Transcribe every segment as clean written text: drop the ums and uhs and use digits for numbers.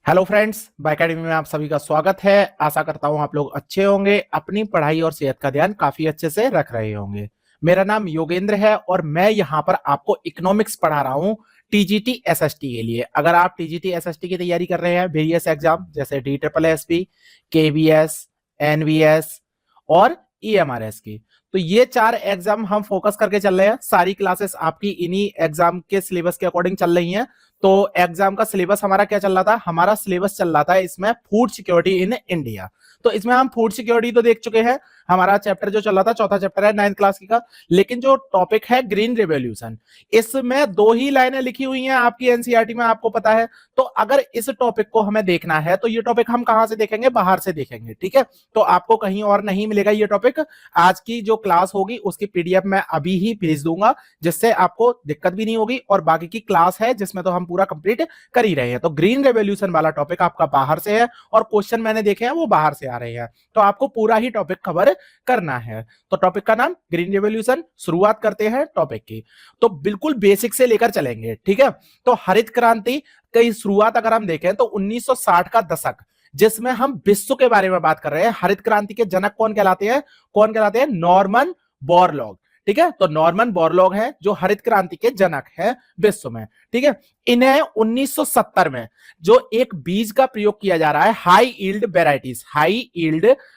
Hello friends, bye academy में आप सभी का स्वागत है। आशा करता हूं आप लोग अच्छे होंगे, अपनी पढ़ाई और सेहत का ध्यान काफी अच्छे से रख रहे होंगे। मेरा नाम योगेंद्र है और मैं यहां पर आपको इकोनॉमिक्स पढ़ा रहा हूं टीजीटी एसएसटी के लिए। अगर आप टीजीटी एसएसटी की तैयारी कर रहे हैं वेरियस एग्जाम जैसे D triple SP, KVS, NVS और ईएमआरएस की, तो ये 4 एग्जाम हम फोकस करके चल रहे हैं। सारी क्लासेस आपकी इन्हीं एग्जाम के सिलेबस के अकॉर्डिंग चल रही हैं। तो एग्जाम का सिलेबस हमारा क्या चल रहा था? हमारा सिलेबस चल रहा था इसमें फूड सिक्योरिटी इन इंडिया। तो इसमें हम फूड सिक्योरिटी तो देख चुके हैं। हमारा चैप्टर जो चल रहा था चौथा चैप्टर है 9th क्लास की का। लेकिन जो टॉपिक है ग्रीन रेवोल्यूशन, इसमें 2 ही लाइनें लिखी हुई हैं आपकी एनसीईआरटी में, आपको पता है। तो अगर इस टॉपिक को हमें देखना है तो ये टॉपिक हम कहां से देखेंगे? बाहर से देखेंगे, ठीक है। तो आपको कहीं और नहीं मिलेगा ये टॉपिक। आज की जो क्लास होगी उसकी पीडीएफ मैं अभी ही भेज दूंगा, जिससे आपको दिक्कत भी नहीं होगी। और बाकी की क्लास है जिसमें तो हम पूरा कंप्लीट कर ही रहे हैं। तो ग्रीन रेवोल्यूशन वाला टॉपिक आपका बाहर से है और क्वेश्चन मैंने देखे हैं वो बाहर से आ रहे हैं। तो आपको पूरा ही टॉपिक कवर करना है। तो टॉपिक का नाम ग्रीन रेवोल्यूशन। शुरुआत करते हैं टॉपिक की। तो बिल्कुल बेसिक से लेकर चलेंगे, ठीक है। तो हरित क्रांति की शुरुआत अगर हम देखें तो 1960 का दशक, जिसमें हम विश्व के बारे में बात कर रहे हैं। हरित क्रांति के जनक कौन कहलाते हैं? कौन कहलाते हैं? नॉर्मन बोरलॉग, ठीक है। तो नॉर्मन बोरलॉग है जो हरित क्रांति के जनक है विश्व में, ठीक है। इन्हें 1970 में जो एक बीज का प्रयोग किया जा रहा है, हाई यील्ड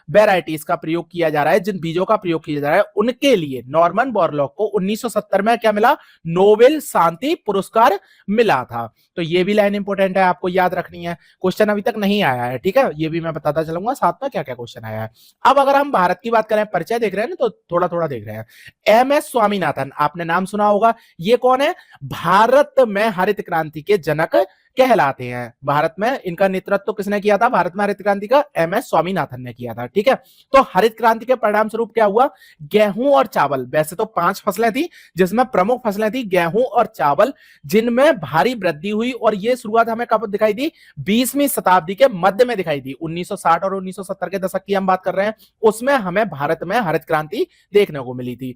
वेराइटीज का प्रयोग किया जा रहा है, जिन बीजों का प्रयोग किया जा रहा है उनके लिए नॉर्मन बोरलॉग को 1970 में क्या मिला? नोबेल शांति पुरस्कार मिला था। तो ये भी लाइन इंपॉर्टेंट है, आपको याद रखनी है। क्वेश्चन अभी तक नहीं आया है, ठीक है। ये भी मैं बताता चलूंगा साथ में क्या क्या क्वेश्चन आया है। अब अगर हम भारत की बात करें, परिचय देख रहे हैं ना, तो थोड़ा थोड़ा देख रहे हैं। एमएस स्वामीनाथन, आपने नाम सुना होगा। ये कौन है? भारत में हरित क्रांति के जनक कहलाते हैं। भारत में इनका नेतृत्व तो किसने किया था? भारत में हरित क्रांति का एमएस स्वामीनाथन ने किया था, ठीक है। तो हरित क्रांति के परिणाम स्वरूप क्या हुआ? गेहूं और चावल, वैसे तो 5 फसलें थी जिसमें प्रमुख फसलें थी गेहूं और चावल, जिनमें भारी वृद्धि हुई। और ये शुरुआत हमें कब दिखाई दी? 20वीं शताब्दी के मध्य में दिखाई दी। 1960 और 1970 के दशक की हम बात कर रहे हैं। उसमें हमें भारत में हरित क्रांति देखने को मिली थी।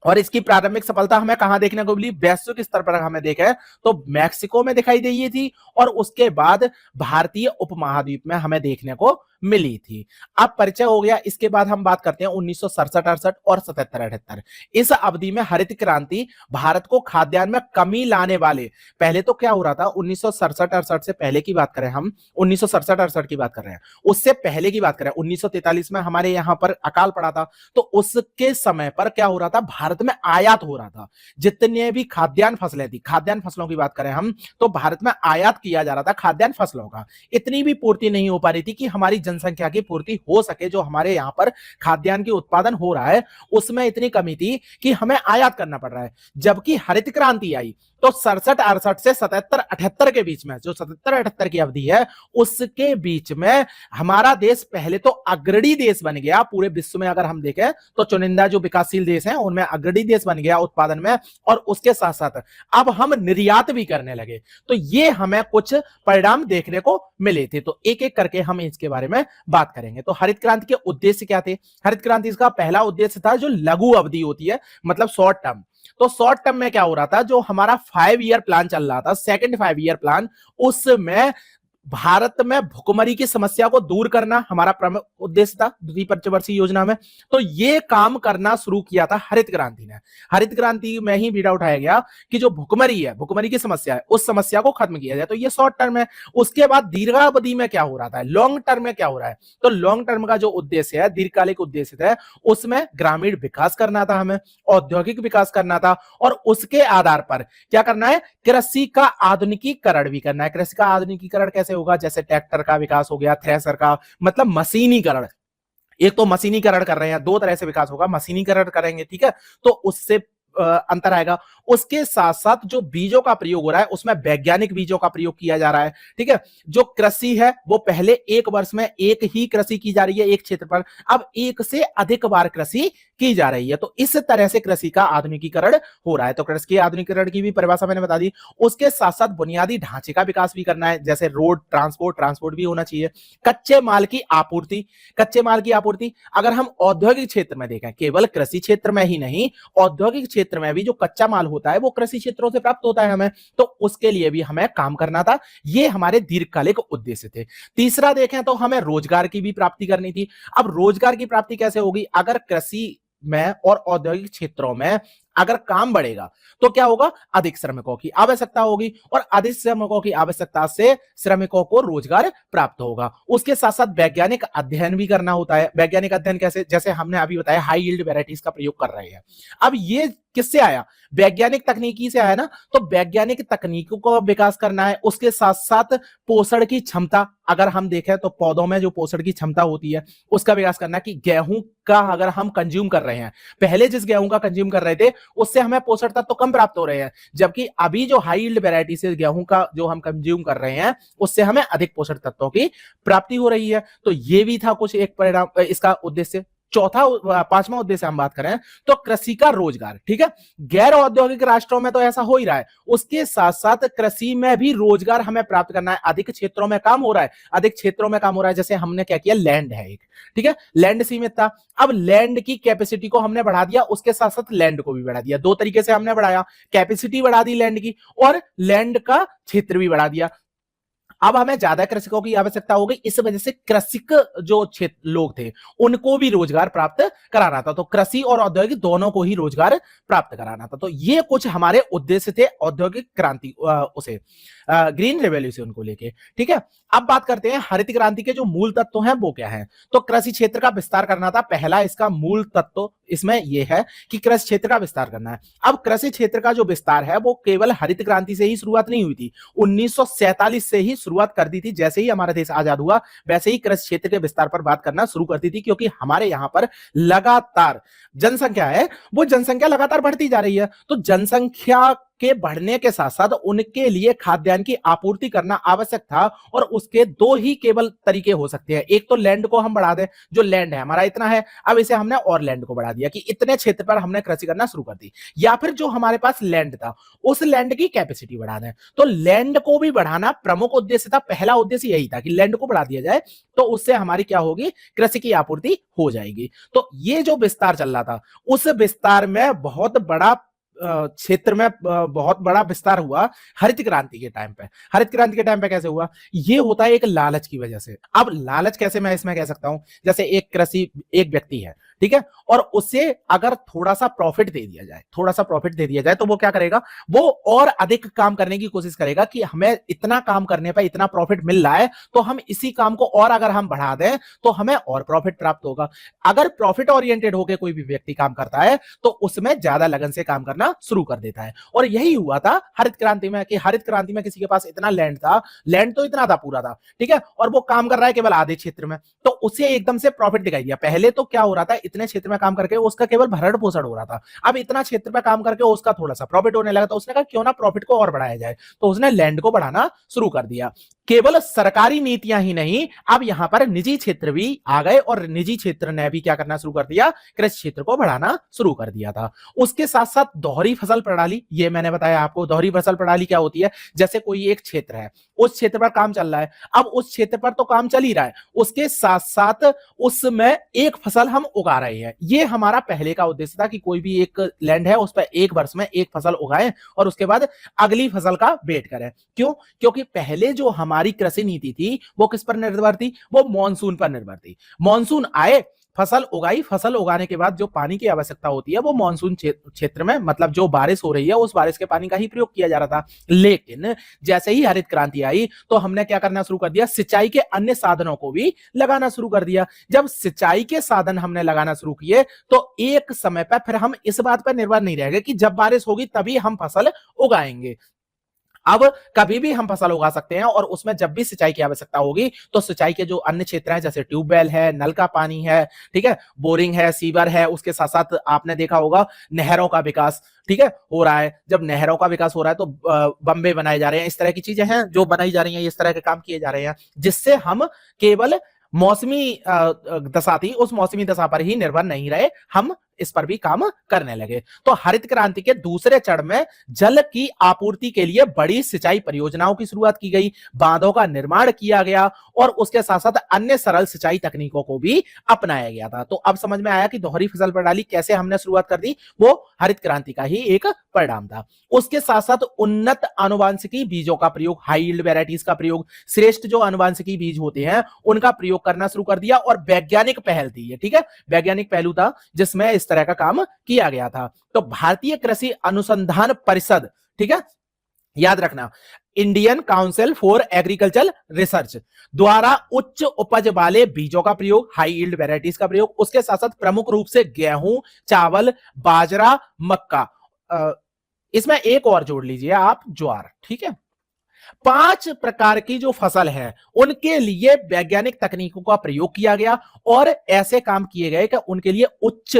और इसकी प्रारंभिक सफलता हमें कहां देखने को मिली? वैश्विक स्तर पर हमें देखें तो मैक्सिको में दिखाई दी थी और उसके बाद भारतीय उपमहाद्वीप में हमें देखने को मिली थी। अब परिचय हो गया। इसके बाद हम बात करते हैं 1967-68 और 77-78। इस अवधि में हरित क्रांति भारत को खाद्यान्न में कमी लाने वाले, पहले तो क्या हो रहा था 1967-68 से पहले की बात करें, हम 1967-68 की बात कर रहे हैं, उससे पहले की बात करें 1943 में हमारे यहां पर अकाल पड़ा था। तो उसके समय पर क्या हो रहा था? भारत में आयात हो रहा था। जितने भी खाद्यान्न फसलें थी, खाद्यान्न फसलों की बात करें हम, तो भारत में आयात किया जा रहा था खाद्यान्न फसलों का। इतनी भी पूर्ति नहीं हो पा रही थी कि हमारी जनसंख्या की पूर्ति हो सके। जो हमारे यहां पर खाद्यान्न की उत्पादन हो रहा है उसमें इतनी कमी थी कि हमें आयात करना पड़ रहा है। जबकि हरित क्रांति आई तो 67-68 से 77-78 के बीच में, जो 77-78 की अवधि है, उसके बीच में हमारा देश पहले तो अग्रणी देश बन गया। पूरे विश्व में अगर हम देखें तो चुनिंदा जो विकासशील देश हैं उनमें अग्रणी देश बन गया उत्पादन में। और उसके साथ साथ अब हम निर्यात भी करने लगे। तो ये हमें कुछ परिणाम देखने को मिले थे। तो एक एक करके हम इसके बारे में बात करेंगे। तो हरित क्रांति के उद्देश्य क्या थे? हरित क्रांति का पहला उद्देश्य था जो लघु अवधि होती है, मतलब शॉर्ट टर्म। तो शॉर्ट टर्म में क्या हो रहा था? जो हमारा 5 ईयर प्लान चल रहा था, सेकंड 5 ईयर प्लान, उसमें भारत में भुखमरी की समस्या को दूर करना हमारा प्रमुख उद्देश्य था दूसरी पंचवर्षीय योजना में। तो ये काम करना शुरू किया था हरित क्रांति ने। हरित क्रांति में ही बीड़ा उठाया गया कि जो भुखमरी है, भुखमरी की समस्या है, उस समस्या को खत्म किया जाए। तो ये शॉर्ट टर्म है। उसके बाद दीर्घावधि में क्या हो रहा था? लॉन्ग टर्म में क्या हो रहा है? तो लॉन्ग टर्म का जो उद्देश्य है, दीर्घकालिक उद्देश्य है, उसमें ग्रामीण विकास करना था, हमें औद्योगिक विकास करना था। और उसके आधार पर क्या करना है? कृषि का आधुनिकीकरण भी करना है। कृषि का आधुनिकीकरण कैसे होगा? जैसे ट्रैक्टर का विकास हो गया, थ्रेसर का, मतलब मशीनीकरण। एक तो मशीनीकरण कर रहे हैं, 2 तरह से विकास होगा, मशीनीकरण करेंगे, ठीक है। तो उससे अंतर आएगा। उसके साथ साथ जो बीजों का प्रयोग हो रहा है उसमें वैज्ञानिक बीजों का प्रयोग किया जा रहा है, ठीक है। जो कृषि है वो पहले एक वर्ष में एक ही कृषि की जा रही है एक क्षेत्र पर, अब एक से अधिक बार कृषि की जा रही है। तो इस तरह से कृषि का आधुनिकीकरण हो रहा है। तो कृषि के आधुनिकीकरण की भी परिभाषा मैंने बता दी। उसके साथ साथ बुनियादी ढांचे का विकास भी करना है, जैसे रोड, ट्रांसपोर्ट भी होना चाहिए। कच्चे माल की आपूर्ति, अगर हम औद्योगिक क्षेत्र में देखें, केवल कृषि क्षेत्र में ही नहीं, औद्योगिक क्षेत्र में भी जो कच्चा माल होता है वो कृषि क्षेत्रों से प्राप्त होता है हमें, तो उसके लिए भी हमें काम करना था। ये हमारे दीर्घकालिक उद्देश्य थे। तीसरा देखें तो हमें रोजगार की भी प्राप्ति करनी थी। अब रोजगार की प्राप्ति कैसे होगी? अगर कृषि में और औद्योगिक क्षेत्रों में अगर काम बढ़ेगा तो क्या होगा? अधिक श्रमिकों की आवश्यकता होगी, और अधिक श्रमिकों की आवश्यकता से श्रमिकों को रोजगार प्राप्त होगा। उसके साथ साथ वैज्ञानिक अध्ययन भी करना होता है। वैज्ञानिक अध्ययन कैसे? जैसे हमने अभी बताया, हाई यील्ड वैरायटीज का प्रयोग कर रहे हैं। अब ये किससे आया? वैज्ञानिक तकनीकी से आया ना। तो वैज्ञानिक तकनीकों का विकास करना है, उसके साथ साथ पोषण की क्षमता, अगर हम देखें तो पौधों में जो पोषण की क्षमता होती है उसका विकास करना, कि गेहूं का अगर हम कंज्यूम कर रहे हैं, पहले जिस गेहूं का कंज्यूम कर रहे थे उससे हमें पोषण तत्व तो कम प्राप्त हो रहे हैं, जबकि अभी जो हाई यील्ड वैरायटी से गेहूं का जो हम कंज्यूम कर रहे हैं उससे हमें अधिक पोषण तत्वों की प्राप्ति हो रही है। तो ये भी था कुछ एक परिणाम इसका उद्देश्य। पांचवा उद्देश्य हम बात करें तो कृषि का रोजगार। ठीक है, गैर औद्योगिक राष्ट्रों में तो ऐसा हो ही रहा है, उसके साथ साथ कृषि में भी रोजगार हमें प्राप्त करना है। अधिक क्षेत्रों में काम हो रहा है, अधिक क्षेत्रों में काम हो रहा है। जैसे हमने क्या किया, लैंड है एक, ठीक है, लैंड सीमित था, अब लैंड की कैपेसिटी को हमने बढ़ा दिया, उसके साथ साथ लैंड को भी बढ़ा दिया। दो तरीके से हमने बढ़ाया, कैपेसिटी बढ़ा दी लैंड की और लैंड का क्षेत्र भी बढ़ा दिया। अब हमें ज्यादा कृषकों की आवश्यकता हो गई, इस वजह से कृषिक जो क्षेत्र लोग थे उनको भी रोजगार प्राप्त कराना था। तो कृषि और औद्योगिक दोनों को ही रोजगार प्राप्त कराना था। तो ये कुछ हमारे उद्देश्य थे औद्योगिक क्रांति उसे ग्रीन रेवोल्यूशन को लेके। ठीक है, अब बात करते हैं हरित क्रांति के जो मूल तत्व हैं वो क्या है। तो कृषि क्षेत्र का विस्तार करना था पहला इसका मूल तत्व, इसमें यह है कि कृषि क्षेत्र का विस्तार करना है। अब कृषि क्षेत्र का जो विस्तार है वो केवल हरित क्रांति से ही शुरुआत नहीं हुई थी, 1947 से ही शुरुआत कर दी थी। जैसे ही हमारा देश आजाद हुआ वैसे ही कृषि क्षेत्र के विस्तार पर बात करना शुरू कर दी थी, क्योंकि हमारे यहां पर लगातार जनसंख्या है, वो जनसंख्या लगातार बढ़ती जा रही है। तो जनसंख्या के बढ़ने के साथ साथ उनके लिए खाद्यान्न की आपूर्ति करना आवश्यक था, और उसके दो ही केवल तरीके हो सकते हैं। एक तो लैंड को हम बढ़ा दें, जो लैंड है हमारा इतना है, अब इसे हमने और लैंड को बढ़ा दिया कि इतने क्षेत्र पर हमने कृषि करना शुरू कर दी, या फिर जो हमारे पास लैंड था उस लैंड की कैपेसिटी बढ़ा दें। तो लैंड को भी बढ़ाना प्रमुख उद्देश्य था, पहला उद्देश्य यही था कि लैंड को बढ़ा दिया जाए, तो उससे हमारी क्या होगी, कृषि की आपूर्ति हो जाएगी। तो ये जो विस्तार चल रहा था, उस विस्तार में बहुत बड़ा क्षेत्र में बहुत बड़ा विस्तार हुआ हरित क्रांति के टाइम पे। हरित क्रांति के टाइम पे कैसे हुआ? ये होता है एक लालच की वजह से। अब लालच कैसे मैं इसमें कह सकता हूं, जैसे एक व्यक्ति है, ठीक है, और उसे अगर थोड़ा सा प्रॉफिट दे दिया जाए, थोड़ा सा प्रॉफिट दे दिया जाए, तो वो क्या करेगा, वो और अधिक काम करने की कोशिश करेगा कि हमें इतना काम करने पर इतना प्रॉफिट मिल रहा है, तो हम इसी काम को और अगर हम बढ़ा दें तो हमें और प्रॉफिट प्राप्त होगा। अगर प्रॉफिट ओरिएंटेड होकर कोई भी व्यक्ति काम करता है तो उसमें ज्यादा लगन से काम करना शुरू कर देता है। और यही हुआ था हरित क्रांति में, कि हरित क्रांति में किसी के पास इतना लैंड था, लैंड तो इतना था पूरा था, ठीक है, और वो काम कर रहा है केवल आधे क्षेत्र में, तो उसे एकदम से प्रॉफिट दिखाई दिया। पहले तो क्या हो रहा था, इतने क्षेत्र में काम करके उसका केवल भरण पोषण हो रहा था, अब इतना क्षेत्र में काम करके उसका थोड़ा सा प्रॉफिट होने लगा, तो उसने कहा क्यों ना प्रॉफिट को और बढ़ाया जाए, तो उसने लैंड को बढ़ाना शुरू कर दिया। केवल सरकारी नीतियां ही नहीं, अब यहां पर निजी क्षेत्र भी आ गए, और निजी क्षेत्र ने भी क्या करना शुरू कर दिया, कृषि क्षेत्र को बढ़ाना शुरू कर दिया था। उसके साथ साथ दोहरी फसल प्रणाली, ये मैंने बताया आपको, दोहरी फसल प्रणाली क्या होती है, जैसे कोई एक क्षेत्र है, उस क्षेत्र पर काम चल रहा है, अब उस क्षेत्र पर तो काम चल ही रहा है, उसके साथ साथ उसमें एक फसल हम उगा रहे हैं। ये हमारा पहले का उद्देश्य था कि कोई भी एक लैंड है उस पर एक वर्ष में एक फसल उगाएं और उसके बाद अगली फसल का वेट करें। क्यों? क्योंकि पहले जो हमारी कृषि नीति थी वो किस पर निर्भर थी, वो मॉनसून पर निर्भर थी। मॉनसून आए, फसल उगाई, फसल उगाने के बाद जो पानी की आवश्यकता होती है वो मॉनसून क्षेत्र में, मतलब जो बारिश हो रही है उस बारिश के पानी का ही प्रयोग किया जा रहा था। लेकिन जैसे ही हरित क्रांति आई तो हमने क्या करना शुरू कर दिया, सिंचाई के अन्य साधनों को भी लगाना शुरू कर दिया। जब सिंचाई के साधन हमने लगाना शुरू किए तो एक समय पर फिर हम इस बात पर निर्भर नहीं रहेंगे कि जब बारिश होगी तभी हम फसल उगाएंगे। अब कभी भी हम फसल उगा सकते हैं, और उसमें जब भी सिंचाई की आवश्यकता होगी तो सिंचाई के जो अन्य क्षेत्र हैं, जैसे ट्यूबवेल है, नल का पानी है, ठीक है, बोरिंग है, सीवर है, उसके साथ साथ आपने देखा होगा नहरों का विकास, ठीक है, हो रहा है। जब नहरों का विकास हो रहा है तो बम्बे बनाए जा रहे हैं, इस तरह की चीजें हैं जो बनाई जा रही हैं, इस तरह के काम किए जा रहे हैं, जिससे हम केवल मौसमी दशा थी उस मौसमी दशा पर ही निर्भर नहीं रहे, हम इस पर भी काम करने लगे। तो हरित क्रांति के दूसरे चरण में जल की आपूर्ति के लिए बड़ी सिंचाई परियोजनाओं की शुरुआत की गई, बांधों का निर्माण किया गया और उसके साथ साथ अन्य सरल सिंचाई तकनीकों को भी अपनाया गया था। तो अब समझ में आया कि दोहरी फसल प्रणाली कैसे हमने शुरुआत कर दी, वो हरित क्रांति का ही एक परिणाम था। उसके साथ साथ उन्नत आनुवांशिकी बीजों का प्रयोग, हाई यील्ड वैरायटीज का प्रयोग, श्रेष्ठ जो आनुवांशिकी बीज होते हैं उनका प्रयोग करना शुरू कर दिया और वैज्ञानिक पहल थी ये, ठीक है, वैज्ञानिक पहलू था जिसमें इस तरह का काम किया गया था। तो भारतीय कृषि अनुसंधान परिषद, ठीक है, याद रखना, Indian council for agriculture research द्वारा उच्च उपज वाले बीजों का प्रयोग, हाई यील्ड वैरायटीज का प्रयोग, उसके साथ साथ प्रमुख रूप से गेहूं, चावल, बाजरा, मक्का, इसमें एक और जोड़ लीजिए आप, ज्वार, ठीक है। 5 प्रकार की जो फसल है उनके लिए वैज्ञानिक तकनीकों का प्रयोग किया गया और ऐसे काम किए गए कि उनके लिए उच्च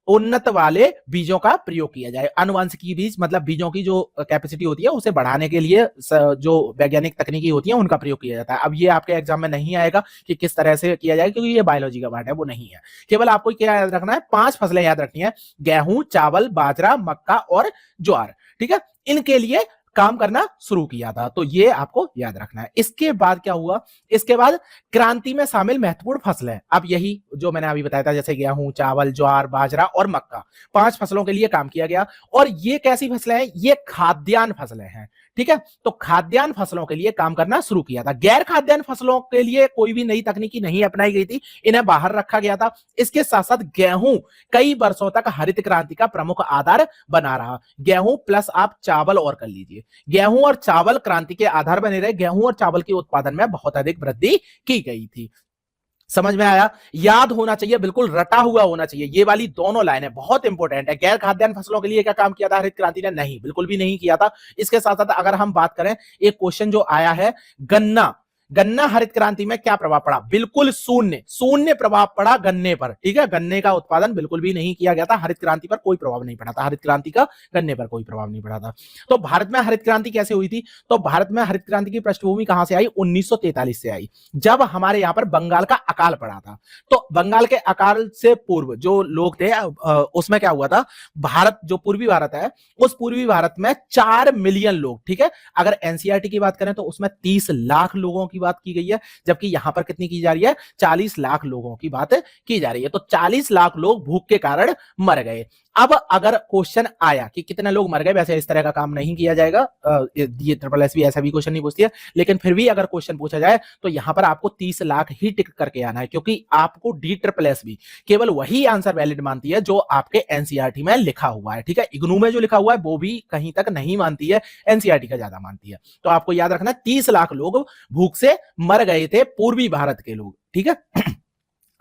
उन्नत वाले बीजों का प्रयोग किया जाए। आनुवांशिकी बीज मतलब बीजों की जो कैपेसिटी होती है उसे बढ़ाने के लिए जो वैज्ञानिक तकनीकी होती है उनका प्रयोग किया जाता है। अब ये आपके एग्जाम में नहीं आएगा कि किस तरह से किया जाए, क्योंकि ये बायोलॉजी का पार्ट है, वो नहीं है। केवल आपको क्या याद रखना है, 5 फसलें याद रखनी है, गेहूं, चावल, बाजरा, मक्का और ज्वार, ठीक है, इनके लिए काम करना शुरू किया था। तो ये आपको याद रखना है। इसके बाद क्या हुआ, इसके बाद क्रांति में शामिल महत्वपूर्ण फसलें, अब यही जो मैंने अभी बताया था, जैसे गेहूं, चावल, ज्वार, बाजरा और मक्का, 5 फसलों के लिए काम किया गया। और ये कैसी फसलें हैं, ये खाद्यान्न फसलें हैं, ठीक है। तो खाद्यान्न फसलों के लिए काम करना शुरू किया था। गैर खाद्यान्न फसलों के लिए कोई भी नई तकनीकी नहीं अपनाई गई थी, इन्हें बाहर रखा गया था। इसके साथ साथ गेहूं कई वर्षों तक हरित क्रांति का प्रमुख आधार बना रहा। गेहूं प्लस आप चावल और कर लीजिए, गेहूं और चावल क्रांति के आधार बने रहे। गेहूं और चावल के उत्पादन में बहुत अधिक वृद्धि की गई थी। समझ में आया, याद होना चाहिए, बिल्कुल रटा हुआ होना चाहिए। ये वाली दोनों लाइनें बहुत इंपॉर्टेंट है। गैर खाद्यान्न फसलों के लिए क्या काम किया था हरित क्रांति ने, नहीं, बिल्कुल भी नहीं किया था। इसके साथ साथ अगर हम बात करें, एक क्वेश्चन जो आया है, गन्ना, गन्ना हरित क्रांति में क्या प्रभाव पड़ा, बिल्कुल शून्य, शून्य प्रभाव पड़ा गन्ने पर, ठीक है। गन्ने का उत्पादन बिल्कुल भी नहीं किया गया था, हरित क्रांति पर कोई प्रभाव नहीं पड़ा था, हरित क्रांति का गन्ने पर कोई प्रभाव नहीं पड़ा था। तो भारत में हरित क्रांति कैसे हुई थी, तो भारत में हरित क्रांति की पृष्ठभूमि कहां से आई, 1943 से आई, जब हमारे यहां पर बंगाल का अकाल पड़ा था। तो बंगाल के अकाल से पूर्व जो लोग थे, उसमें क्या हुआ था, भारत जो पूर्वी भारत है, उस पूर्वी भारत में 4 मिलियन लोग, ठीक है। अगर एनसीईआरटी की बात करें तो उसमें 30 लाख लोगों की बात की गई है, जबकि यहां पर कितनी की जा रही है, 40 लाख लोगों की बात की जा रही है। तो 40 लाख लोग भूख के कारण मर गए। अब अगर क्वेश्चन आया कि कितने लोग मर गए, वैसे इस तरह का काम नहीं किया जाएगा, ये ट्रिपल एस भी ऐसा भी क्वेश्चन नहीं पूछती है, लेकिन फिर भी अगर क्वेश्चन पूछा जाए तो यहां पर आपको 30 लाख ही टिक करके आना है, क्योंकि आपको डी ट्रिपल एस भी केवल वही आंसर वैलिड मानती है जो आपके एनसीईआरटी में लिखा हुआ है, ठीक है। इग्नू में जो लिखा हुआ है वो भी कहीं तक नहीं मानती है, एनसीईआरटी का ज्यादा मानती है। तो आपको याद रखना, 30 लाख लोग भूख से मर गए थे, पूर्वी भारत के लोग, ठीक है।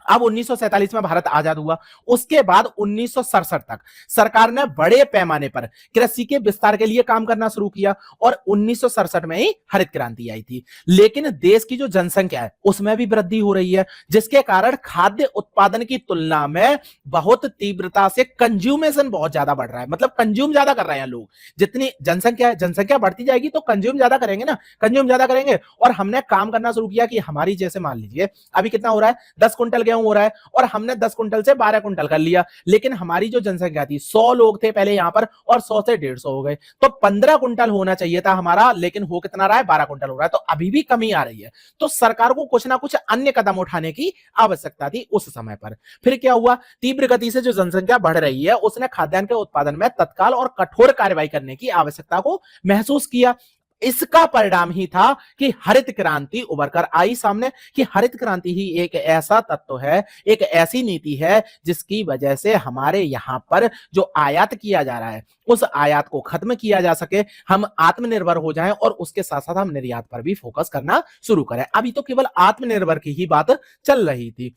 अब 1947 में भारत आजाद हुआ। उसके बाद 1967 तक सरकार ने बड़े पैमाने पर कृषि के विस्तार के लिए काम करना शुरू किया और 1967 में ही हरित क्रांति आई थी। लेकिन देश की जो जनसंख्या है उसमें भी वृद्धि हो रही है, जिसके कारण खाद्य उत्पादन की तुलना में बहुत तीव्रता से कंज्यूमेशन बहुत ज्यादा बढ़ रहा है, मतलब कंज्यूम ज्यादा कर रहे हैं लोग। जितनी जनसंख्या बढ़ती जाएगी तो कंज्यूम ज्यादा करेंगे ना, कंज्यूम ज्यादा करेंगे। और हमने काम करना शुरू किया कि हमारी, जैसे मान लीजिए अभी कितना हो रहा है, 10 क्विंटल हो रहा है और हमने 10 कुंटल से 12 कुंटल कर लिया, लेकिन हमारी जो जनसंख्या थी 100 लोग थे पहले यहां पर और 100 से 150 हो गए, तो 15 कुंटल होना चाहिए था हमारा, लेकिन हो कितना रहा है, 12 कुंटल हो रहा है। तो अभी भी कमी आ रही है। तो सरकार को कुछ ना कुछ अन्य कदम उठाने की आवश्यकता थी उस समय पर। फिर क्या हुआ, तीव्र गति से जो जनसंख्या बढ़ रही है उसने खाद्यान्न के उत्पादन में तत्काल और कठोर कार्रवाई करने की आवश्यकता को महसूस किया। इसका परिणाम ही था कि हरित क्रांति उभर कर आई सामने, कि हरित क्रांति ही एक ऐसा तत्व है, एक ऐसी नीति है जिसकी वजह से हमारे यहां पर जो आयात किया जा रहा है उस आयात को खत्म किया जा सके, हम आत्मनिर्भर हो जाएं और उसके साथ साथ हम निर्यात पर भी फोकस करना शुरू करें। अभी तो केवल आत्मनिर्भर की ही बात चल रही थी।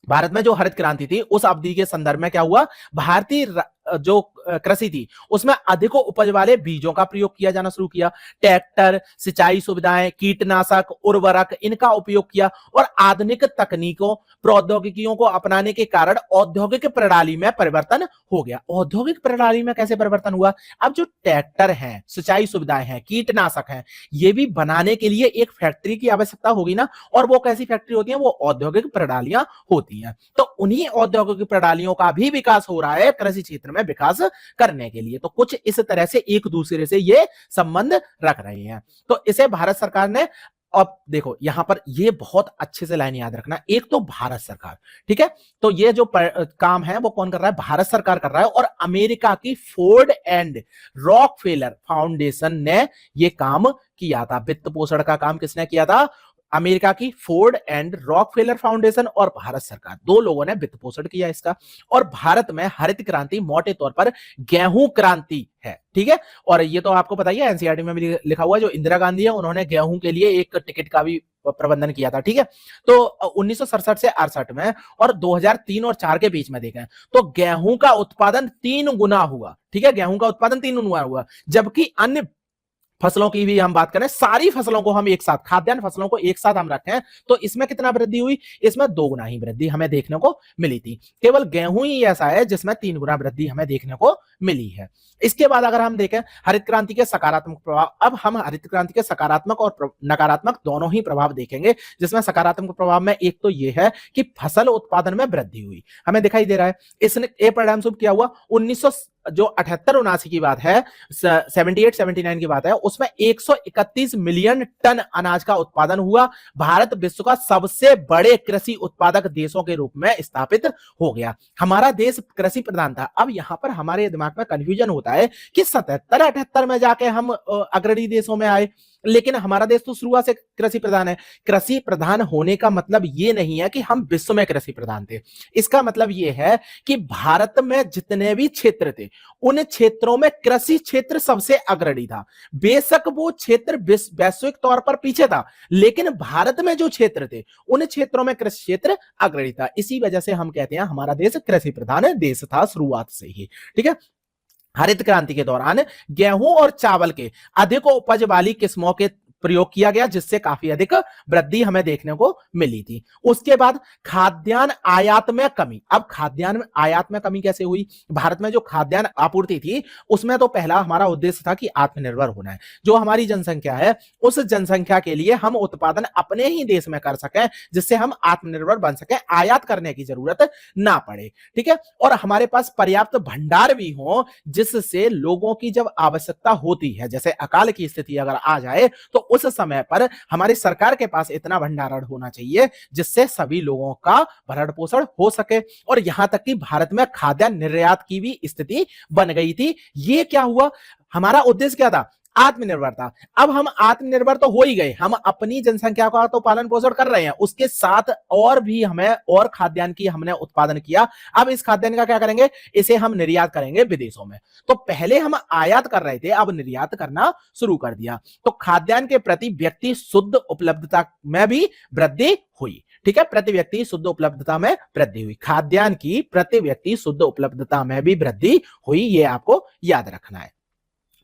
भारत में जो हरित क्रांति थी उस अवधि के संदर्भ में क्या हुआ, भारतीय जो कृषि थी उसमें अधिक उपज वाले बीजों का प्रयोग किया जाना शुरू किया, ट्रैक्टर, सिंचाई सुविधाएं, कीटनाशक, उर्वरक, इनका उपयोग किया और आधुनिक तकनीकों, प्रौद्योगिकियों को अपनाने के कारण औद्योगिक प्रणाली में परिवर्तन हो गया। औद्योगिक प्रणाली में कैसे परिवर्तन हुआ? अब जो ट्रैक्टर हैं, सिंचाई सुविधाएं हैं, कीटनाशक हैं, ये भी बनाने के लिए एक फैक्ट्री की आवश्यकता होगी ना, और वो कैसी फैक्ट्री होती है? वो औद्योगिक प्रणालियां होती हैं। तो उन्हीं औद्योगिक प्रणालियों का भी विकास हो रहा है कृषि क्षेत्र में विकास करने के लिए। तो कुछ इस तरह से एक दूसरे से ये संबंध रख रहे हैं। तो इसे भारत सरकार ने, अब देखो यहां पर ये बहुत अच्छे से लाइन याद रखना, एक तो भारत सरकार, ठीक है, तो ये जो काम है वो कौन कर रहा है? भारत सरकार कर रहा है। और अमेरिका की फोर्ड एंड रॉकफेलर फाउंडेशन ने ये काम किया था। वित्त पोषण का काम किसने किया था? अमेरिका की फोर्ड एंड रॉकफेलर फाउंडेशन और भारत सरकार, दो लोगों ने वित्त पोषण किया इसका। और भारत में हरित क्रांति मोटे तौर पर गेहूं क्रांति है, ठीक है। और ये तो आपको पता ही है, एनसीईआरटी में भी लिखा हुआ है, जो इंदिरा गांधी है उन्होंने गेहूं के लिए एक टिकट का भी प्रबंधन किया था, ठीक है। तो 1967 से 68 में और 2003 और 4 के बीच में देखें तो गेहूं का उत्पादन 3 गुना हुआ, ठीक है, गेहूं का उत्पादन 3 गुना हुआ। जबकि अन्य फसलों की भी हम बात करें, सारी फसलों को हम एक साथ, खाद्यान्न फसलों को एक साथ हम रखें तो इसमें कितना वृद्धि हुई? इसमें 2 गुना ही वृद्धि हमें देखने को मिली थी। केवल गेहूं ही ऐसा है जिसमें 3 गुना वृद्धि हमें देखने को मिली है। इसके बाद अगर हम देखें हरित क्रांति के सकारात्मक प्रभाव, अब हम हरित क्रांति के सकारात्मक और नकारात्मक दोनों ही प्रभाव देखेंगे। जिसमें सकारात्मक प्रभाव में एक तो यह है कि फसल उत्पादन में वृद्धि हुई, हमें दिखाई दे रहा है। इसने ए परिणाम स्वरूप क्या हुआ? 1978-79 की बात है, 78-79 की बात है, उसमें 131 मिलियन टन अनाज का उत्पादन हुआ। भारत विश्व का सबसे बड़े कृषि उत्पादक देशों के रूप में स्थापित हो गया। हमारा देश कृषि प्रधान था। अब यहां पर हमारे दिमाग में कंफ्यूजन होता है कि 77-78 में जाके हम अग्रणी देशों में आए, लेकिन हमारा देश तो शुरुआत से कृषि प्रधान है। कृषि प्रधान होने का मतलब ये नहीं है कि हम विश्व में कृषि प्रधान थे। इसका मतलब ये है कि भारत में जितने भी क्षेत्र थे उन क्षेत्रों में कृषि क्षेत्र सबसे अग्रणी था। बेशक वो क्षेत्र वैश्विक तौर पर पीछे था, लेकिन भारत में जो क्षेत्र थे उन क्षेत्रों में कृषि क्षेत्र अग्रणी था। इसी वजह से हम कहते हैं हमारा देश कृषि प्रधान देश था शुरुआत से ही, ठीक है। हरित क्रांति के दौरान गेहूं और चावल के अधिक उपज वाली किस्मों के प्रयोग किया गया, जिससे काफी अधिक वृद्धि हमें देखने को मिली थी। उसके बाद खाद्यान्न आयात में कमी। अब खाद्यान्न आयात में कमी कैसे हुई? भारत में जो खाद्यान्न आपूर्ति थी उसमें तो पहला हमारा उद्देश्य था कि आत्मनिर्भर होना है। जो हमारी जनसंख्या है उस जनसंख्या के लिए हम उत्पादन अपने ही देश में कर सकें, जिससे हम आत्मनिर्भर बन सकें, आयात करने की जरूरत ना पड़े, ठीक है। और हमारे पास पर्याप्त भंडार भी हो, जिससे लोगों की जब आवश्यकता होती है, जैसे अकाल की स्थिति अगर आ जाए तो उस समय पर हमारी सरकार के पास इतना भंडारण होना चाहिए जिससे सभी लोगों का भरण पोषण हो सके। और यहां तक कि भारत में खाद्यान्न निर्यात की भी स्थिति बन गई थी। ये क्या हुआ? हमारा उद्देश्य क्या था? आत्मनिर्भरता। अब हम आत्मनिर्भर तो हो ही गए, हम अपनी जनसंख्या का तो पालन पोषण कर रहे हैं, उसके साथ और भी हमें और खाद्यान्न की हमने उत्पादन किया। अब इस खाद्यान्न का क्या करेंगे? इसे हम निर्यात करेंगे विदेशों में। तो पहले हम आयात कर रहे थे, अब निर्यात करना शुरू कर दिया। तो खाद्यान्न के प्रति व्यक्ति शुद्ध उपलब्धता में भी वृद्धि हुई, ठीक है। प्रति व्यक्ति शुद्ध उपलब्धता में वृद्धि हुई, खाद्यान्न की प्रति व्यक्ति शुद्ध उपलब्धता में भी वृद्धि हुई, ये आपको याद रखना है।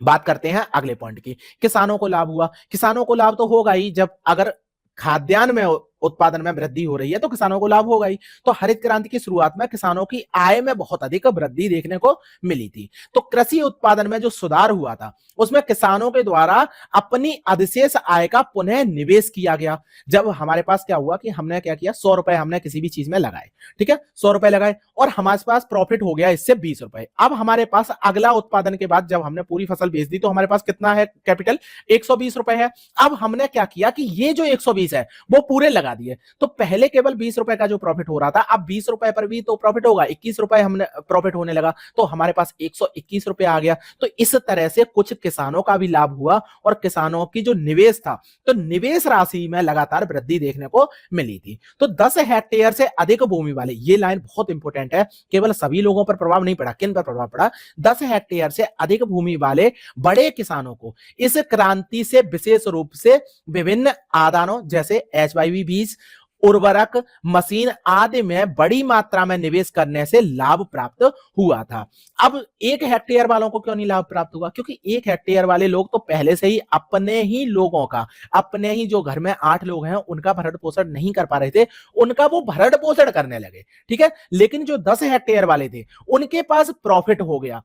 बात करते हैं अगले पॉइंट की। किसानों को लाभ हुआ। किसानों को लाभ तो होगा ही, जब अगर खाद्यान्न में उत्पादन में वृद्धि हो रही है तो किसानों को लाभ होगा ही। तो हरित क्रांति की शुरुआत में किसानों की आय में बहुत अधिक वृद्धि देखने को मिली थी। तो कृषि उत्पादन में जो सुधार हुआ था उसमें किसानों के द्वारा अपनी अधिशेष आय का पुनः निवेश किया गया। जब हमारे पास क्या हुआ कि हमने क्या किया, 100 रुपए हमने किसी भी चीज में लगाए, ठीक है, 100 रुपए लगाए और हमारे पास प्रॉफिट हो गया इससे 20 रुपए। अब हमारे पास अगला उत्पादन के बाद जब हमने पूरी फसल बेच दी तो हमारे पास कितना है कैपिटल? 120 रुपए है। अब हमने क्या किया कि ये जो 120 है वो पूरे लगा दिए। तो पहले केवल 20 रुपए का जो प्रॉफिट हो रहा था, अब 20 रुपए पर भी तो प्रॉफिट होगा, 21 रुपए हमने प्रॉफिट होने लगा, तो हमारे पास 121 रुपए आ गया। तो इस तरह से कुछ किसानों का भी लाभ हुआ और किसानों की जो निवेश था तो निवेश राशि में लगातार वृद्धि देखने को मिली थी। तो 10 हेक्टेयर से अधिक भूमि वाले, ये लाइन बहुत इंपॉर्टेंट है, केवल सभी लोगों पर प्रभाव नहीं पड़ा, किन पर प्रभाव पड़ा? 10 हेक्टेयर से अधिक भूमि वाले बड़े किसानों को इस क्रांति से विशेष रूप से विभिन्न आदानों जैसे HYV बीज, उर्वरक, मशीन आदि में बड़ी मात्रा में निवेश करने से लाभ प्राप्त हुआ था। अब 1 हेक्टेयर वालों को क्यों नहीं लाभ प्राप्त हुआ? क्योंकि 1 हेक्टेयर वाले लोग तो पहले से ही अपने ही लोगों का, अपने ही जो घर में 8 लोग हैं उनका भरण पोषण नहीं कर पा रहे थे, उनका वो भरण पोषण करने लगे, ठीक है। लेकिन जो 10 हेक्टेयर वाले थे उनके पास प्रॉफिट हो गया,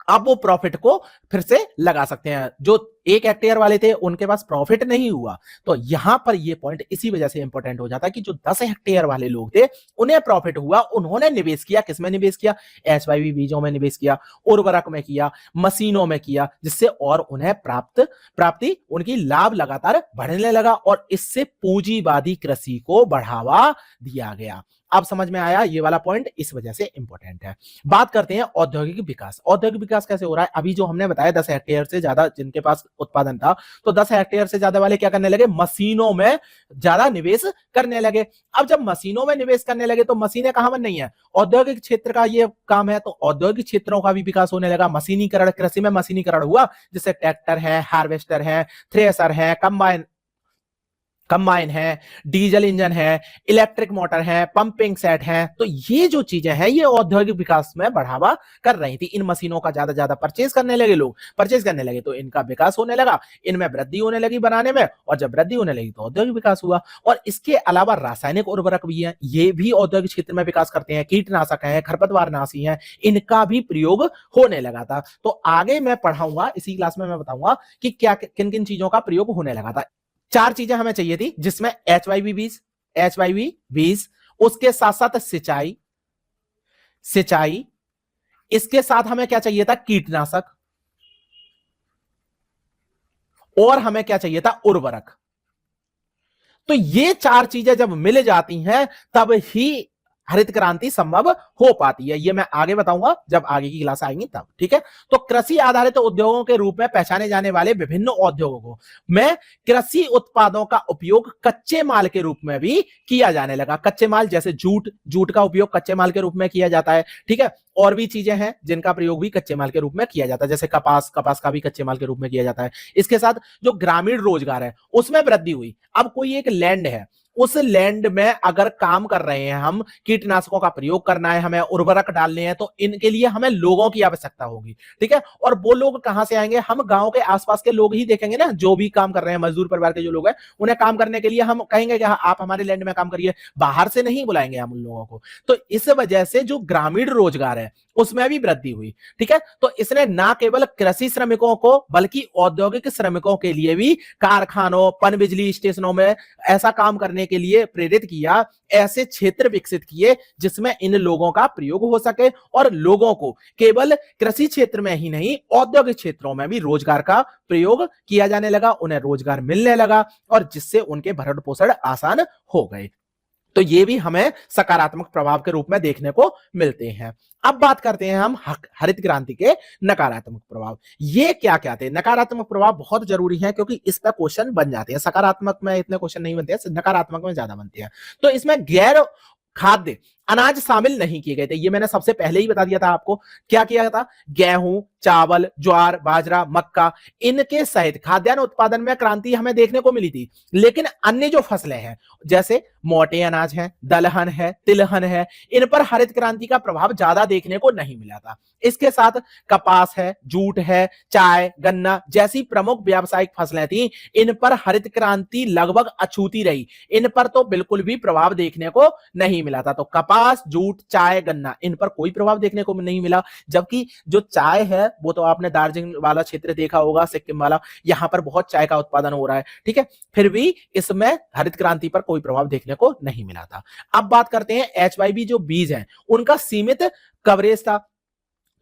अब वो प्रॉफिट को फिर से लगा सकते हैं। जो 1 हेक्टेयर वाले थे उनके पास प्रॉफिट नहीं हुआ, तो यहां पर ये पॉइंट इसी वजह से इंपॉर्टेंट हो जाता है कि जो 10 हेक्टेयर वाले लोग थे उन्हें प्रॉफिट हुआ, उन्होंने निवेश किया, किसमें निवेश किया? एचवाईवी बीजों में निवेश किया, उर्वरक में किया, मशीनों में किया, जिससे और उन्हें प्राप्ति उनकी लाभ लगातार बढ़ने लगा और इससे पूंजीवादी कृषि को बढ़ावा दिया गया। अब समझ में आया, ये वाला पॉइंट इस वजह से इंपॉर्टेंट है। बात करते हैं औद्योगिक विकास। औद्योगिक विकास कैसे हो रहा है? अभी जो हमने बताया 10 हेक्टेयर से ज्यादा जिनके पास उत्पादन था, तो 10 हेक्टेयर से ज्यादा वाले क्या करने लगे? मशीनों में ज्यादा निवेश करने लगे। अब जब मशीनों में निवेश करने लगे तो मशीनें कहां बन रही हैं? औद्योगिक क्षेत्र का ये काम है, तो औद्योगिक क्षेत्रों का भी विकास होने लगा। मशीनीकरण, कृषि में मशीनीकरण हुआ, जैसे ट्रैक्टर है, हार्वेस्टर है, थ्रेसर है, कंबाइन है, डीजल इंजन है, इलेक्ट्रिक मोटर है, पंपिंग सेट है। तो ये जो चीजें हैं ये औद्योगिक विकास में बढ़ावा कर रही थी। इन मशीनों का ज्यादा परचेज करने लगे लोग, परचेज करने लगे तो इनका विकास होने लगा, इनमें वृद्धि होने लगी बनाने में, और जब वृद्धि होने लगी तो औद्योगिक विकास हुआ। और इसके अलावा रासायनिक उर्वरक भी है, ये भी औद्योगिक क्षेत्र में विकास करते हैं। कीटनाशक है, खरपतवारनाशी है, इनका भी प्रयोग होने लगा था। तो आगे मैं पढ़ाऊंगा, इसी क्लास में मैं बताऊंगा कि क्या किन किन चीजों का प्रयोग होने लगा था। 4 चीजें हमें चाहिए थी, जिसमें एचवाईवी बीज, उसके साथ साथ सिंचाई, इसके साथ हमें क्या चाहिए था? कीटनाशक, और हमें क्या चाहिए था? उर्वरक। तो ये 4 चीजें जब मिल जाती हैं तब ही हरित क्रांति संभव हो पाती है। ये मैं आगे बताऊंगा जब आगे की क्लास आएंगी तब, ठीक है। तो कृषि आधारित उद्योगों के रूप में पहचाने जाने वाले विभिन्न उद्योगों को में कृषि उत्पादों का उपयोग कच्चे माल के रूप में भी किया जाने लगा। कच्चे माल जैसे जूट का उपयोग कच्चे माल के रूप में किया जाता है, ठीक है। और भी चीजें हैं जिनका प्रयोग भी कच्चे माल के रूप में किया जाता है, जैसे कपास का भी कच्चे माल के रूप में किया जाता है। इसके साथ जो ग्रामीण रोजगार है उसमें वृद्धि हुई। अब कोई एक लैंड है, उस लैंड में अगर काम कर रहे हैं हम, कीटनाशकों का प्रयोग करना है, हमें उर्वरक डालने हैं, तो इनके लिए हमें लोगों की आवश्यकता होगी, ठीक है। और वो लोग कहां से आएंगे? हम गांव के आसपास के लोग ही देखेंगे ना, जो भी काम कर रहे हैं, मजदूर परिवार के जो लोग हैं, उन्हें काम करने के लिए हम कहेंगे कि हाँ आप हमारे लैंड में काम करिए, बाहर से नहीं बुलाएंगे हम उन लोगों को। तो इस वजह से जो ग्रामीण रोजगार है उसमें भी वृद्धि हुई, ठीक है। तो इसने ना केवल कृषि श्रमिकों को बल्कि औद्योगिक श्रमिकों के लिए भी कारखानों, पनबिजली स्टेशनों में ऐसा काम करने के लिए प्रेरित किया। ऐसे क्षेत्र विकसित किए जिसमें इन लोगों का प्रयोग हो सके और लोगों को केवल कृषि क्षेत्र में ही नहीं औद्योगिक क्षेत्रों में भी रोजगार का प्रयोग किया जाने लगा, उन्हें रोजगार मिलने लगा और जिससे उनके भरण पोषण आसान हो गए। तो ये भी हमें सकारात्मक प्रभाव के रूप में देखने को मिलते हैं। अब बात करते हैं हम हरित क्रांति के नकारात्मक प्रभाव। ये क्या क्या थे? नकारात्मक प्रभाव बहुत जरूरी है क्योंकि इस पर क्वेश्चन बन जाते हैं। सकारात्मक में इतने क्वेश्चन नहीं बनते हैं, नकारात्मक में ज्यादा बनते हैं। तो इसमें गैर खाद्य अनाज शामिल नहीं किए गए थे। ये मैंने सबसे पहले ही बता दिया था आपको। क्या किया था? गेहूं, चावल, ज्वार, बाजरा, मक्का, इनके सहित खाद्यान्न उत्पादन में क्रांति हमें देखने को मिली थी। लेकिन अन्य जो फसलें हैं जैसे मोटे अनाज है, दलहन है, तिलहन है, इन पर हरित क्रांति का प्रभाव ज्यादा देखने को नहीं मिला था। इसके साथ कपास है, जूट है, चाय, गन्ना जैसी प्रमुख व्यावसायिक फसलें थी, इन पर हरित क्रांति लगभग अछूती रही। इन पर तो बिल्कुल भी प्रभाव देखने को नहीं मिला था। तो कपास, जूट, चाय, गन्ना, इन पर कोई प्रभाव देखने को नहीं मिला। जबकि जो चाय है वो तो आपने दार्जिलिंग वाला क्षेत्र देखा होगा, सिक्किम वाला, यहां पर बहुत चाय का उत्पादन हो रहा है, ठीक है। फिर भी इसमें हरित क्रांति पर कोई प्रभाव देखने को नहीं मिला था। अब बात करते हैं एचवाईवी जो बीज हैं उनका सीमित कवरेज था।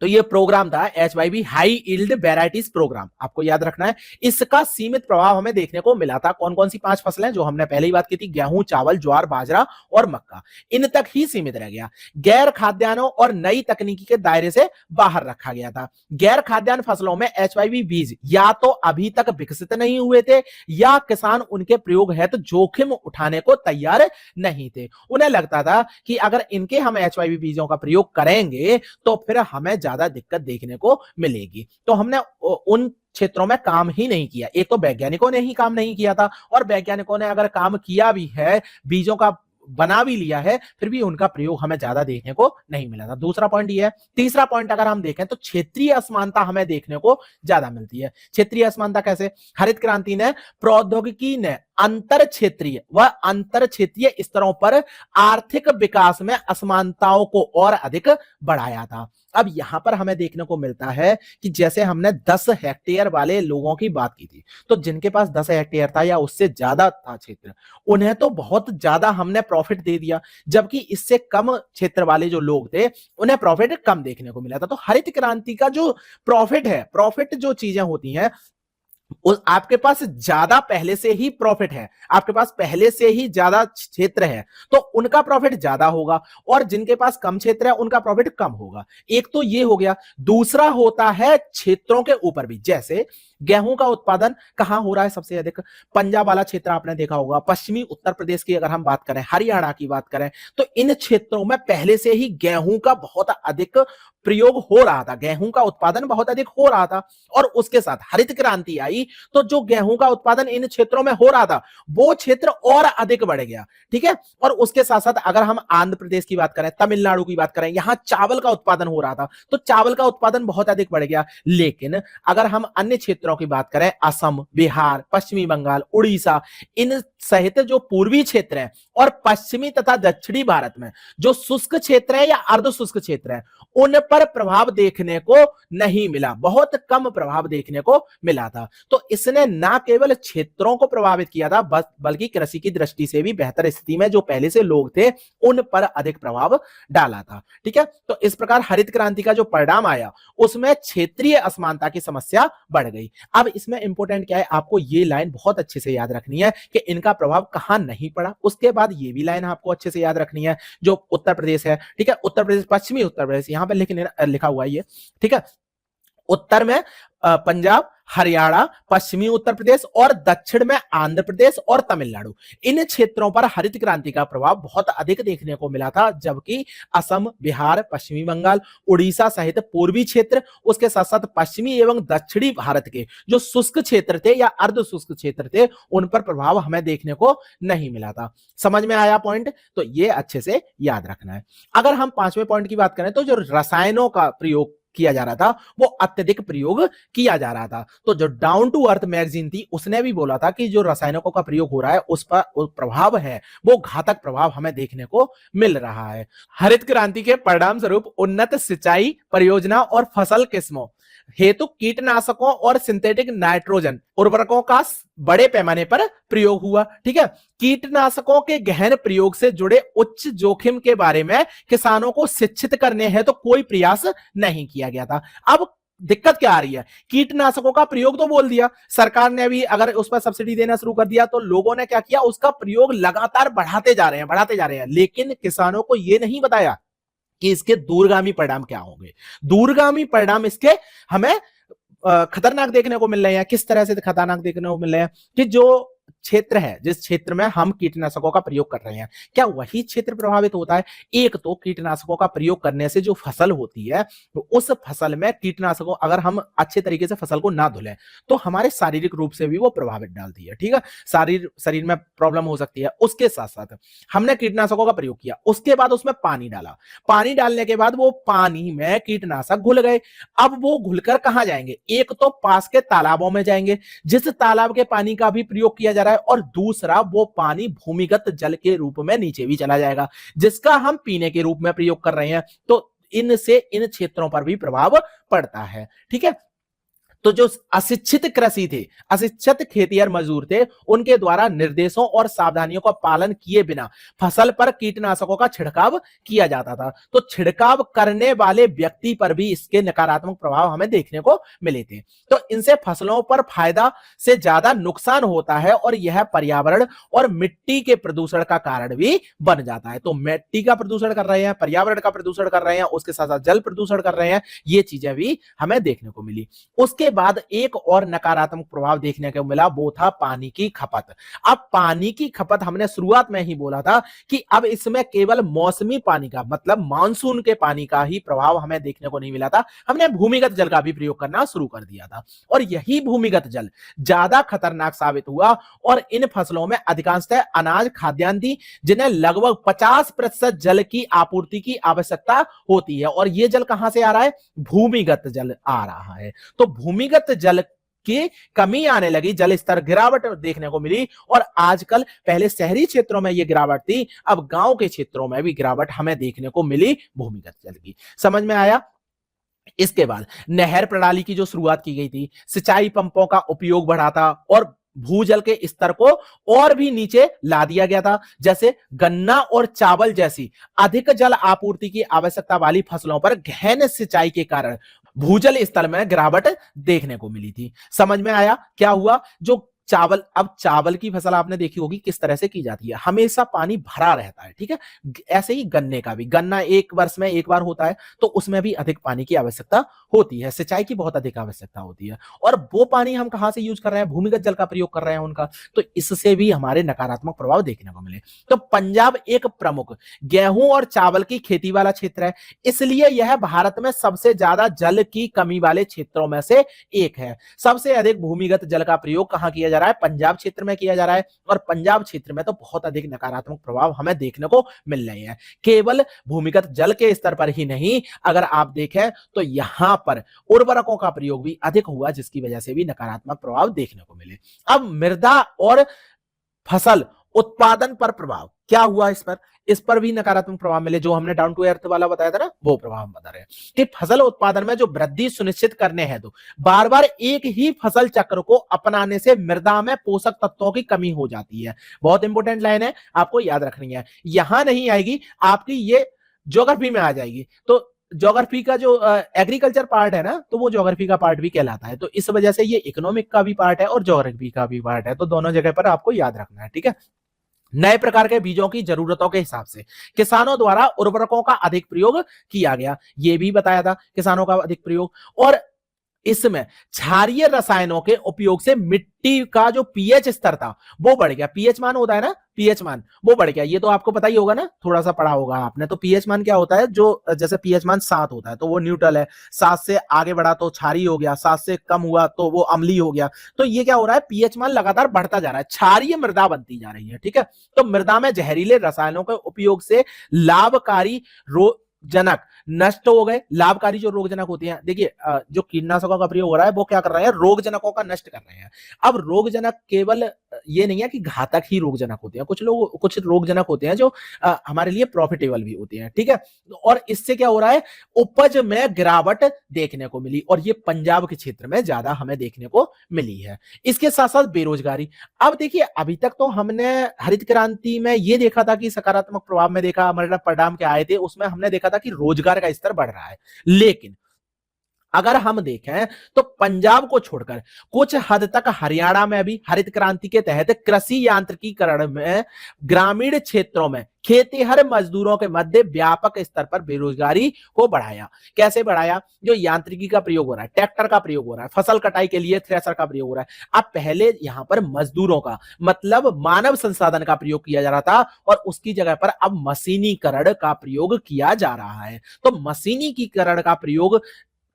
तो ये प्रोग्राम था HYV high yield varieties programme, आपको याद रखना है। इसका सीमित प्रभाव हमें देखने को मिला था। कौन कौन सी 5 फसलें जो हमने पहले ही बात की थी? गेहूं, चावल, ज्वार, बाजरा और मक्का, इन तक ही सीमित रह गया। गैर खाद्यान्नों और नई तकनीकी के दायरे से बाहर रखा गया था। गैर खाद्यान्न फसलों में एचवाईवी बीज या तो अभी तक विकसित नहीं हुए थे या किसान उनके प्रयोग हेतु जोखिम उठाने को तैयार नहीं थे। उन्हें लगता था कि अगर इनके हम एचवाईवी बीजों का प्रयोग करेंगे तो फिर हमें ज्यादा दिक्कत देखने को मिलेगी। तो हमने उन क्षेत्रों में काम ही नहीं किया। एक तो वैज्ञानिकों ने ही काम नहीं किया था, और वैज्ञानिकों ने अगर काम किया भी है, बीजों का बना भी लिया है, फिर भी उनका प्रयोग हमें ज्यादा देखने को नहीं मिला था। दूसरा पॉइंट ये है। तीसरा पॉइंट अगर हम देखें तो क्षेत्रीय असमानता हमें देखने को ज्यादा मिलती है। क्षेत्रीय असमानता कैसे? हरित क्रांति ने, प्रौद्योगिकी ने अंतर क्षेत्रीय स्तरों पर आर्थिक विकास में असमानताओं को और अधिक बढ़ाया था। अब यहां पर हमें देखने को मिलता है कि जैसे हमने 10 हेक्टेयर वाले लोगों की बात की थी, तो जिनके पास 10 हेक्टेयर था या उससे ज्यादा था क्षेत्र, उन्हें तो बहुत ज्यादा हमने प्रॉफिट दे दिया, जबकि इससे कम क्षेत्र वाले जो लोग थे उन्हें प्रॉफिट कम देखने को मिला था। तो हरित क्रांति का जो प्रॉफिट है, प्रॉफिट जो चीजें होती हैं, आपके पास ज्यादा पहले से ही प्रॉफिट है, आपके पास पहले से ही ज्यादा क्षेत्र है, तो उनका प्रॉफिट ज्यादा होगा, और जिनके पास कम क्षेत्र है उनका प्रॉफिट कम होगा। एक तो ये हो गया। दूसरा होता है क्षेत्रों के ऊपर भी। जैसे गेहूं का उत्पादन कहां हो रहा है सबसे अधिक? पंजाब वाला क्षेत्र आपने देखा होगा, पश्चिमी उत्तर प्रदेश की अगर हम बात करें, हरियाणा की बात करें, तो इन क्षेत्रों में पहले से ही गेहूं का बहुत अधिक प्रयोग हो रहा था, गेहूं का उत्पादन बहुत अधिक हो रहा था। और उसके साथ हरित क्रांति आई तो जो गेहूं का उत्पादन इन क्षेत्रों में हो रहा था, वो क्षेत्र और अधिक बढ़ गया। ठीक है। और उसके साथ साथ अगर हम आंध्र प्रदेश की बात करें, तमिलनाडु की बात करें, यहां चावल का उत्पादन हो रहा था, तो चावल का उत्पादन बहुत अधिक बढ़ गया। लेकिन अगर हम अन्य क्षेत्रों की बात करें, असम, बिहार, पश्चिमी बंगाल, उड़ीसा, इन सहित जो पूर्वी क्षेत्र है और पश्चिमी तथा दक्षिणी भारत में जो शुष्क क्षेत्र है या अर्ध शुष्क क्षेत्र है, उन पर प्रभाव देखने को नहीं मिला, बहुत कम प्रभाव देखने को मिला था। तो इसने ना केवल क्षेत्रों को प्रभावित किया था, बल्कि कृषि की दृष्टि से भी बेहतर स्थिति में जो पहले से लोग थे उन पर अधिक प्रभाव डाला था। ठीक है। तो इस प्रकार हरित क्रांति का जो परिणाम आया उसमें क्षेत्रीय असमानता की समस्या बढ़ गई। अब इसमें इंपॉर्टेंट क्या है, आपको ये लाइन बहुत अच्छे से याद रखनी है कि इनका प्रभाव कहां नहीं पड़ा। उसके बाद ये भी लाइन आपको अच्छे से याद रखनी है, जो उत्तर प्रदेश है। ठीक है। उत्तर प्रदेश, पश्चिमी उत्तर प्रदेश, यहां पर लेकिन लिखा हुआ है ये। ठीक है। उत्तर में पंजाब, हरियाणा, पश्चिमी उत्तर प्रदेश और दक्षिण में आंध्र प्रदेश और तमिलनाडु, इन क्षेत्रों पर हरित क्रांति का प्रभाव बहुत अधिक देखने को मिला था, जबकि असम, बिहार, पश्चिमी बंगाल, उड़ीसा सहित पूर्वी क्षेत्र, उसके साथ साथ पश्चिमी एवं दक्षिणी भारत के जो शुष्क क्षेत्र थे या अर्ध शुष्क क्षेत्र थे, उन पर प्रभाव हमें देखने को नहीं मिला था। समझ में आया पॉइंट? तो ये अच्छे से याद रखना है। अगर हम 5वें पॉइंट की बात करें तो जो रसायनों का प्रयोग किया जा रहा था वो अत्यधिक प्रयोग किया जा रहा था। तो जो डाउन टू अर्थ मैगजीन थी उसने भी बोला था कि जो रसायनों का प्रयोग हो रहा है उस पर प्रभाव है वो घातक प्रभाव हमें देखने को मिल रहा है। हरित क्रांति के परिणाम स्वरूप उन्नत सिंचाई परियोजना और फसल किस्मों हेतु कीटनाशकों और सिंथेटिक नाइट्रोजन उर्वरकों का बड़े पैमाने पर प्रयोग हुआ। ठीक है। कीटनाशकों के गहन प्रयोग से जुड़े उच्च जोखिम के बारे में किसानों को शिक्षित करने हैं तो कोई प्रयास नहीं किया गया था। अब दिक्कत क्या आ रही है, कीटनाशकों का प्रयोग तो बोल दिया सरकार ने, भी अगर उस पर सब्सिडी देना शुरू कर दिया तो लोगों ने क्या किया, उसका प्रयोग लगातार बढ़ाते जा रहे हैं, लेकिन किसानों को यह नहीं बताया कि इसके दूरगामी परिणाम क्या होंगे। दूरगामी परिणाम इसके हमें खतरनाक देखने को मिल रहे हैं। किस तरह से खतरनाक देखने को मिल रहे हैं कि जो क्षेत्र है, जिस क्षेत्र में हम कीटनाशकों का प्रयोग कर रहे हैं, क्या वही क्षेत्र प्रभावित होता है? एक तो कीटनाशकों का प्रयोग करने से जो फसल होती है, तो उस फसल में कीटनाशकों, अगर हम अच्छे तरीके से फसल को ना धुलें तो हमारे शारीरिक रूप से भी वो प्रभावित डालती है। ठीक है। शरीर में प्रॉब्लम हो सकती है। उसके साथ साथ हमने कीटनाशकों का प्रयोग किया, उसके बाद उसमें पानी डाला, पानी डालने के बाद वो पानी में कीटनाशक घुल गए। अब वो घुलकर कहां जाएंगे? एक तो पास के तालाबों में जाएंगे, जिस तालाब के पानी का भी प्रयोग किया जा रहा है, और दूसरा वो पानी भूमिगत जल के रूप में नीचे भी चला जाएगा, जिसका हम पीने के रूप में प्रयोग कर रहे हैं। तो इनसे इन क्षेत्रों पर भी प्रभाव पड़ता है। ठीक है। तो जो अशिक्षित कृषि थे, अशिक्षित खेतिहर मजदूर थे, उनके द्वारा निर्देशों और सावधानियों का पालन किए बिना फसल पर कीटनाशकों का छिड़काव किया जाता था। तो छिड़काव करने वाले व्यक्ति पर भी इसके नकारात्मक प्रभाव हमें देखने को मिले थे। तो इनसे फसलों पर फायदा से ज्यादा नुकसान होता है, और यह पर्यावरण और मिट्टी के प्रदूषण का कारण भी बन जाता है। तो मिट्टी का प्रदूषण कर रहे हैं, पर्यावरण का प्रदूषण कर रहे हैं, उसके साथ साथ जल प्रदूषण कर रहे हैं, ये चीजें भी हमें देखने को मिली। उसके बाद एक और नकारात्मक प्रभाव देखने को मिला, वो था पानी की खपत। अब पानी की खपत हमने शुरुआत में ही बोला था कि अब इसमें केवल मौसमी पानी का मतलब मानसून के पानी का ही प्रभाव हमें देखने को नहीं मिला था, हमने भूमिगत जल का भी प्रयोग करना शुरू कर दिया था और यही भूमिगत जल ज्यादा खतरनाक साबित हुआ और इन फसलों में अधिकांशतः अनाज खाद्यान्न थी जिन्हें लगभग 50% जल की आपूर्ति की आवश्यकता होती है और यह जल कहां से आ रहा है, भूमिगत जल आ रहा है। तो भूमिगत जल की कमी आने लगी, जल स्तर गिरावट देखने को मिली और आजकल पहले शहरी क्षेत्रों में यह गिरावट थी, अब गांव के क्षेत्रों में भी गिरावट हमें देखने को मिली भूमिगत जल की। समझ में आया। इसके बाद नहर प्रणाली की जो शुरुआत की गई थी, सिंचाई पंपों का उपयोग बढ़ा था और भूजल के स्तर को और भी नीचे ला दिया गया था। जैसे गन्ना और चावल जैसी अधिक जल आपूर्ति की आवश्यकता वाली फसलों पर गहन सिंचाई के कारण भूजल स्तर में गिरावट देखने को मिली थी। समझ में आया क्या हुआ। जो चावल, अब चावल की फसल आपने देखी होगी किस तरह से की जाती है, हमेशा पानी भरा रहता है, ठीक है। ऐसे ही गन्ने का भी, गन्ना एक वर्ष में एक बार होता है तो उसमें भी अधिक पानी की आवश्यकता होती है, सिंचाई की बहुत अधिक आवश्यकता होती है और वो पानी हम कहां से यूज कर रहे हैं, भूमिगत जल का प्रयोग कर रहे हैं उनका, तो इससे भी हमारे नकारात्मक प्रभाव देखने को मिले। तो पंजाब एक प्रमुख गेहूं और चावल की खेती वाला क्षेत्र है, इसलिए यह भारत में सबसे ज्यादा जल की कमी वाले क्षेत्रों में से एक है। सबसे अधिक भूमिगत जल का प्रयोग कहां किया जा रहा है, पंजाब क्षेत्र में किया जा रहा है और पंजाब क्षेत्र में तो बहुत अधिक नकारात्मक प्रभाव हमें देखने को मिल रहे हैं। केवल भूमिगत जल के स्तर पर ही नहीं, अगर आप देखें तो यहां पर उर्वरकों का प्रयोग भी अधिक हुआ जिसकी वजह से भी नकारात्मक प्रभाव देखने को मिले। अब मृदा और फसल उत्पादन पर प्रभाव क्या हुआ, इस पर भी नकारात्मक प्रभाव मिले। जो हमने डाउन टू अर्थ वाला बताया था ना, वो प्रभाव बता रहे हैं कि फसल उत्पादन में जो वृद्धि सुनिश्चित करने हैं तो बार बार एक ही फसल चक्र को अपनाने से मृदा में पोषक तत्वों की कमी हो जाती है। बहुत इंपॉर्टेंट लाइन है, आपको याद रखनी है, यहां नहीं आएगी आपकी, ये ज्योग्राफी में आ जाएगी। तो ज्योग्राफी का जो एग्रीकल्चर पार्ट है ना, तो वो ज्योग्राफी का पार्ट भी कहलाता है, तो इस वजह से ये इकोनॉमिक का भी पार्ट है और ज्योग्राफी का भी पार्ट है, तो दोनों जगह पर आपको याद रखना है, ठीक है। नए प्रकार के बीजों की जरूरतों के हिसाब से किसानों द्वारा उर्वरकों का अधिक प्रयोग किया गया, ये भी बताया था, किसानों का अधिक प्रयोग। और इसमें क्षारीय रसायनों के उपयोग से मिट्टी का जो पीएच स्तर था वो बढ़ गया। पीएच मान होता है ना, पीएच मान वो बढ़ गया, ये तो आपको पता ही होगा ना, थोड़ा सा पढ़ा होगा आपने। तो पीएच मान क्या होता है, जो जैसे पीएच मान 7 होता है तो वो न्यूट्रल है, 7 से आगे बढ़ा तो क्षारीय हो गया, 7 से कम हुआ तो वो अम्लीय हो गया। तो ये क्या हो रहा है, पीएच मान लगातार बढ़ता जा रहा है, क्षारीय मृदा बनती जा रही है, ठीक है। तो मृदा में जहरीले रसायनों के उपयोग से लाभकारी जनक नष्ट हो गए। लाभकारी जो रोगजनक होती हैं, देखिए जो कीटनाशकों का प्रयोग हो रहा है वो क्या कर रहे हैं, रोगजनकों का नष्ट कर रहे हैं। अब रोगजनक केवल ये नहीं है कि घातक ही रोगजनक होते हैं, कुछ रोगजनक होते हैं जो हमारे लिए प्रॉफिटेबल भी होते हैं, ठीक है। और इससे क्या हो रहा है, उपज में गिरावट देखने को मिली और ये पंजाब के क्षेत्र में ज्यादा हमें देखने को मिली है। इसके साथ साथ बेरोजगारी। अब देखिए अभी तक तो हमने हरित क्रांति में ये देखा था कि सकारात्मक प्रभाव में देखा, हमारे परिणाम क्या आए थे, उसमें हमने देखा था कि रोजगार का स्तर बढ़ रहा है। लेकिन अगर हम देखें तो पंजाब को छोड़कर कुछ हद तक हरियाणा में भी हरित क्रांति के तहत कृषि यांत्रिकीकरण में ग्रामीण क्षेत्रों में खेतीहर मजदूरों के मध्य व्यापक स्तर पर बेरोजगारी को बढ़ाया। कैसे बढ़ाया, जो यांत्रिकी का प्रयोग हो रहा है, ट्रैक्टर का प्रयोग हो रहा है, फसल कटाई के लिए थ्रेसर का प्रयोग हो रहा है। अब पहले यहां पर मजदूरों का मतलब मानव संसाधन का प्रयोग किया जा रहा था और उसकी जगह पर अब मशीनीकरण का प्रयोग किया जा रहा है। तो मशीनीकरण का प्रयोग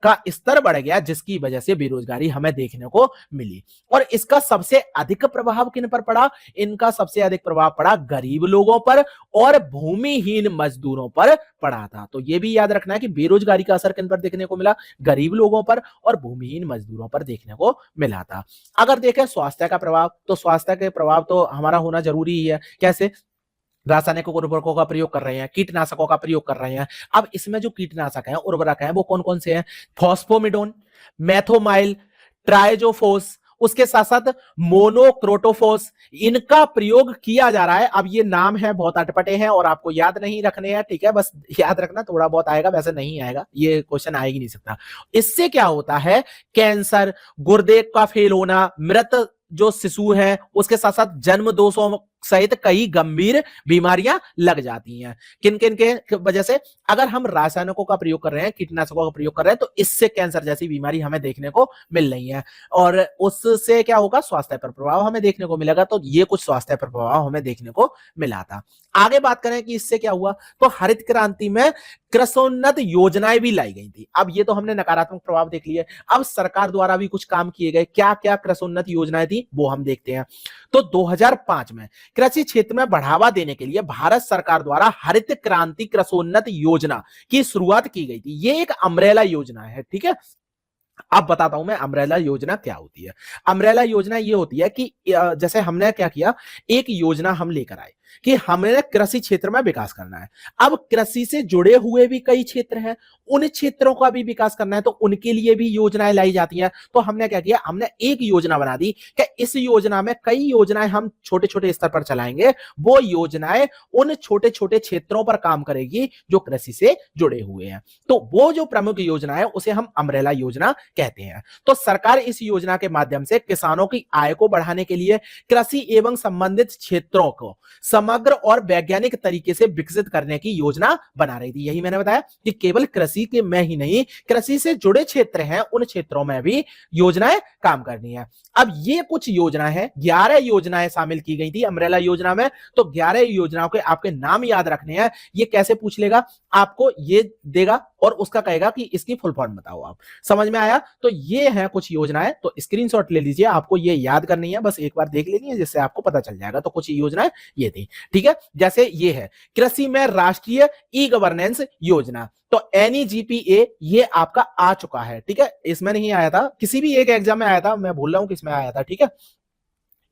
का स्तर बढ़ गया जिसकी वजह से बेरोजगारी हमें देखने को मिली। और इसका सबसे अधिक प्रभाव किन पर पड़ा, इनका सबसे अधिक प्रभाव पड़ा गरीब लोगों पर और भूमिहीन मजदूरों पर पड़ा था। तो यह भी याद रखना है कि बेरोजगारी का असर किन पर देखने को मिला, गरीब लोगों पर और भूमिहीन मजदूरों पर देखने को मिला था। अगर देखें स्वास्थ्य का प्रभाव, तो स्वास्थ्य के प्रभाव तो हमारा होना जरूरी ही है। कैसे, रासायनिक उर्वरकों का प्रयोग कर रहे हैं, कीटनाशकों का प्रयोग कर रहे हैं। अब इसमें जो कीटनाशक हैं, उर्वरक हैं, वो कौन कौन से हैं, फॉस्फोमिडोन, मेथोमाइल, ट्राइजोफोस, उसके साथ साथ मोनोक्रोटोफोस, इनका प्रयोग किया जा रहा है। अब ये नाम है बहुत अटपटे हैं और आपको याद नहीं रखने हैं, ठीक है, बस याद रखना, थोड़ा बहुत आएगा, वैसे नहीं आएगा, ये क्वेश्चन आ ही नहीं सकता। इससे क्या होता है, कैंसर, गुर्दे का फेल होना, मृत जो शिशु है, उसके साथ साथ जन्म दोषों सहित कई गंभीर बीमारियां लग जाती हैं। किन किन के वजह से? अगर हम रासायनिकों का प्रयोग कर रहे हैं, कीटनाशकों का प्रयोग कर रहे हैं, तो इससे कैंसर जैसी बीमारी हमें देखने को मिल रही है और उससे क्या होगा? स्वास्थ्य पर प्रभाव हमें देखने को मिलेगा। तो ये कुछ स्वास्थ्य पर प्रभाव हमें देखने को मिला था। आगे बात करें कि इससे क्या हुआ, तो हरित क्रांति में कृषोन्नत योजनाएं भी लाई गई थी। अब ये तो हमने नकारात्मक प्रभाव देख लिए, अब सरकार द्वारा भी कुछ काम किए गए। क्या क्या कृषोन्नत योजनाएं थी वो हम देखते हैं। तो 2005 में कृषि क्षेत्र में बढ़ावा देने के लिए भारत सरकार द्वारा हरित क्रांति कृषोन्नत योजना की शुरुआत की गई थी। ये एक अम्ब्रेला योजना है, ठीक है। अब बताता हूं मैं अम्ब्रेला योजना क्या होती है। अम्ब्रेला योजना ये होती है कि जैसे हमने क्या किया, एक योजना हम लेकर आए कि हमें कृषि क्षेत्र में विकास करना है। अब कृषि से जुड़े हुए भी कई क्षेत्र हैं, उन क्षेत्रों का भी विकास करना है, तो उनके लिए भी योजनाएं लाई जाती हैं। तो हमने क्या किया, हमने एक योजना बना दी कि इस योजना में कई योजनाएं हम छोटे छोटे स्तर पर चलाएंगे। वो योजनाएं उन छोटे छोटे क्षेत्रों पर काम करेगी जो कृषि से जुड़े हुए हैं। तो वो जो प्रमुख योजना है उसे हम अम्ब्रेला योजना कहते हैं। तो सरकार इस योजना के माध्यम से किसानों की आय को बढ़ाने के लिए कृषि एवं संबंधित क्षेत्रों को समग्र और वैज्ञानिक तरीके से विकसित करने की योजना बना रही थी। यही मैंने बताया कि केवल कृषि के में ही नहीं, कृषि से जुड़े क्षेत्र हैं उन क्षेत्रों में भी योजनाएं काम करनी है। अब ये कुछ योजना है, 11 योजनाएं शामिल की गई थी अम्ब्रेला योजना में। तो 11 योजनाओं के आपके नाम याद रखने हैं। ये कैसे पूछ लेगा, आपको ये देगा और उसका कहेगा कि इसकी फुल फॉर्म बताओ। आप समझ में आया? तो ये है कुछ योजनाएं, तो स्क्रीनशॉट ले लीजिए, आपको ये याद करनी है, बस एक बार देख लेनी है जिससे आपको पता चल जाएगा। तो कुछ योजनाएं ये थी, ठीक है। जैसे ये है कृषि में राष्ट्रीय ई गवर्नेंस योजना, तो NEGPA ये आपका आ चुका है, ठीक है। इसमें नहीं आया था, किसी भी एक एग्जाम में आया था, मैं भूल रहा हूं किसमें आया था, ठीक है।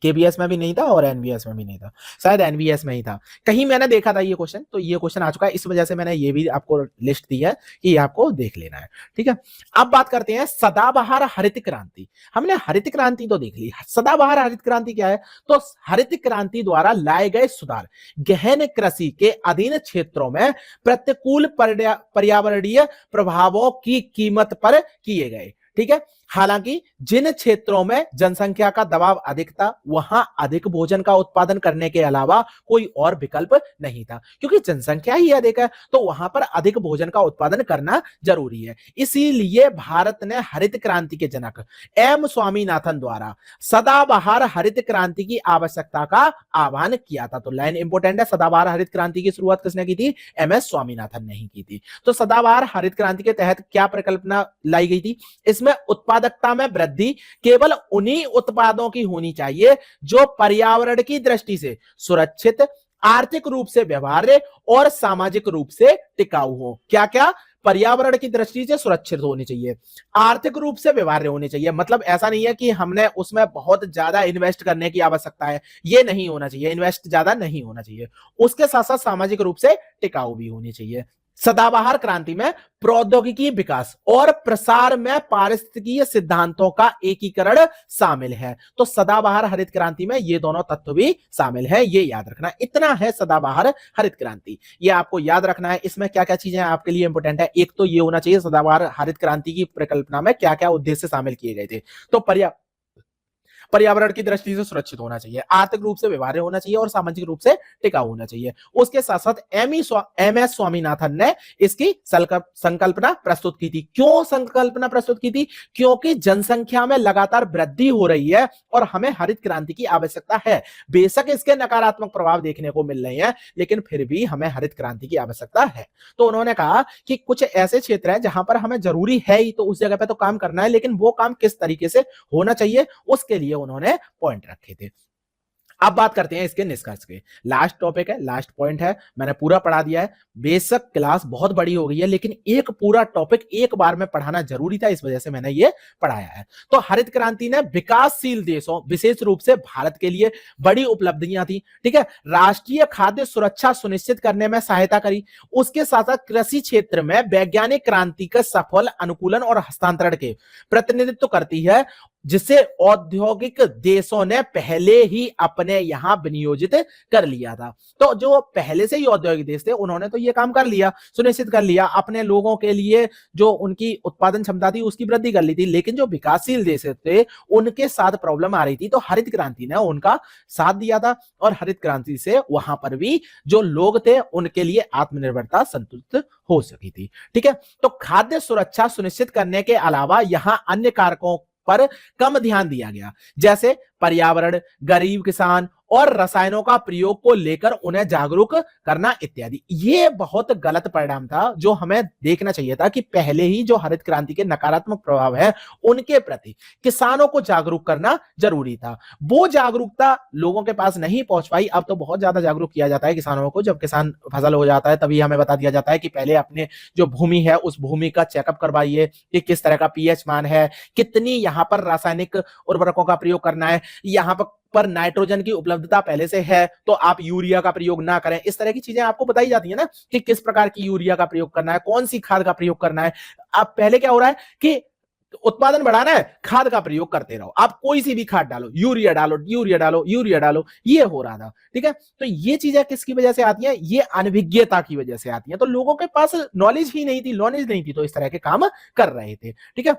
KBS में भी नहीं था और NBS में भी नहीं था, शायद NBS में ही था, कहीं मैंने देखा था ये क्वेश्चन। तो ये क्वेश्चन आ चुका है, इस वजह से मैंने ये भी आपको लिस्ट दी है कि ये आपको देख लेना है, ठीक है। अब बात करते हैं सदाबहार हरित क्रांति। हमने हरित क्रांति तो देख ली, सदाबहार हरित क्रांति क्या है? तो हरित क्रांति द्वारा लाए गए सुधार गहन कृषि के अधीन क्षेत्रों में प्रतिकूल पर्यावरणीय प्रभावों की कीमत पर किए गए, ठीक है। हालांकि जिन क्षेत्रों में जनसंख्या का दबाव अधिक था वहां अधिक भोजन का उत्पादन करने के अलावा कोई और विकल्प नहीं था, क्योंकि जनसंख्या ही अधिक है तो वहां पर अधिक भोजन का उत्पादन करना जरूरी है। इसीलिए भारत ने हरित क्रांति के जनक M स्वामीनाथन द्वारा सदाबहार हरित क्रांति की आवश्यकता का आह्वान किया था। तो लाइन इंपोर्टेंट है, सदाबहार हरित क्रांति की शुरुआत किसने की थी? MS स्वामीनाथन ने ही की थी। तो सदाबहार हरित क्रांति के तहत क्या परिकल्पना लाई गई थी? इसमें उत्पादकता में वृद्धि केवल उन्हीं उत्पादों की होनी चाहिए जो पर्यावरण की दृष्टि से सुरक्षित, आर्थिक रूप से व्यवहार्य और सामाजिक रूप से टिकाऊ हो। क्या क्या? पर्यावरण की दृष्टि से सुरक्षित होनी चाहिए, आर्थिक रूप से व्यवहार्य होनी चाहिए। मतलब ऐसा नहीं है कि हमने उसमें बहुत ज्यादा इन्वेस्ट करने की आवश्यकता है, ये नहीं होना चाहिए, इन्वेस्ट ज्यादा नहीं होना चाहिए। उसके साथ साथ सामाजिक रूप से टिकाऊ भी होनी चाहिए। सदाबहार क्रांति में प्रौद्योगिकी विकास और प्रसार में पारिस्थितिकीय सिद्धांतों का एकीकरण शामिल है। तो सदाबहार हरित क्रांति में ये दोनों तत्व भी शामिल है, ये याद रखना। इतना है सदाबहार हरित क्रांति, ये आपको याद रखना है। इसमें क्या क्या चीजें आपके लिए इंपॉर्टेंट है, एक तो ये होना चाहिए सदाबहार हरित क्रांति की परिकल्पना में क्या क्या उद्देश्य शामिल किए गए थे। तो पर्यावरण की दृष्टि से सुरक्षित होना चाहिए, आर्थिक रूप से व्यवहार्य होना चाहिए और सामाजिक रूप से टिकाऊ होना चाहिए। उसके साथ साथ MS स्वामीनाथन ने इसकी संकल्पना प्रस्तुत की थी। क्यों संकल्पना प्रस्तुत की थी? क्योंकि जनसंख्या में लगातार वृद्धि हो रही है और हमें हरित क्रांति की आवश्यकता है। बेशक इसके नकारात्मक प्रभाव देखने को मिल रहे हैं, लेकिन फिर भी हमें हरित क्रांति की आवश्यकता है। तो उन्होंने कहा कि कुछ ऐसे क्षेत्र हैं जहां पर हमें जरूरी है ही, तो उस जगह पे तो काम करना है, लेकिन वो काम किस तरीके से होना चाहिए उसके लिए उन्होंने पॉइंट रखे थे। अब बात करते हैं इसके निष्कर्ष के। लास्ट टॉपिक है, लास्ट पॉइंट है, मैंने पूरा पढ़ा दिया है। बेशक क्लास बहुत बड़ी हो गई है, लेकिन एक पूरा टॉपिक एक बार में पढ़ाना जरूरी था, इस वजह से मैंने ये पढ़ाया है। तो हरित क्रांति ने विकासशील देशों, विशेष रूप से भारत के लिए बड़ी उपलब्धियां थी, ठीक है। राष्ट्रीय खाद्य सुरक्षा सुनिश्चित करने में सहायता करी। उसके साथ साथ कृषि क्षेत्र में वैज्ञानिक क्रांति का सफल अनुकूलन और हस्तांतरण के प्रतिनिधित्व करती है। जिसे औद्योगिक देशों ने पहले ही अपने यहां विनियोजित कर लिया था। तो जो पहले से ही औद्योगिक देश थे उन्होंने तो ये काम कर लिया, सुनिश्चित कर लिया, अपने लोगों के लिए जो उनकी उत्पादन क्षमता थी उसकी वृद्धि कर ली थी। लेकिन जो विकासशील देश थे उनके साथ प्रॉब्लम आ रही थी, तो हरित क्रांति ने उनका साथ दिया था और हरित क्रांति से वहां पर भी जो लोग थे उनके लिए आत्मनिर्भरता संतुलित हो सकी थी। ठीक है, तो खाद्य सुरक्षा सुनिश्चित करने के अलावा यहां अन्य कारकों पर कम ध्यान दिया गया, जैसे पर्यावरण, गरीब किसान और रसायनों का प्रयोग को लेकर उन्हें जागरूक करना इत्यादि। ये बहुत गलत परिणाम था जो हमें देखना चाहिए था कि पहले ही जो हरित क्रांति के नकारात्मक प्रभाव है उनके प्रति किसानों को जागरूक करना जरूरी था। वो जागरूकता लोगों के पास नहीं पहुंच पाई। अब तो बहुत ज्यादा जागरूक किया जाता है किसानों को। जब किसान फसल हो जाता है तभी हमें बता दिया जाता है कि पहले अपने जो भूमि है उस भूमि का चेकअप करवाइए कि किस तरह का पीएच मान है, कितनी यहाँ पर रासायनिक उर्वरकों का प्रयोग करना है, यहाँ पर नाइट्रोजन की उपलब्धता पहले से है तो आप यूरिया का प्रयोग ना करें। इस तरह की चीजें आपको बताई जाती है ना कि किस प्रकार की यूरिया का प्रयोग करना है, कौन सी खाद का प्रयोग करना है। अब पहले क्या हो रहा है कि उत्पादन बढ़ाना है, खाद का प्रयोग करते रहो, आप कोई सी भी खाद डालो, यूरिया डालो, यूरिया डालो, यूरिया डालो, ये हो रहा था। ठीक है, तो ये चीजें किसकी वजह से आती हैं? ये अनभिज्ञता की वजह से आती हैं। तो लोगों के पास नॉलेज ही नहीं थी, नॉलेज नहीं थी, तो इस तरह के काम कर रहे थे। ठीक है,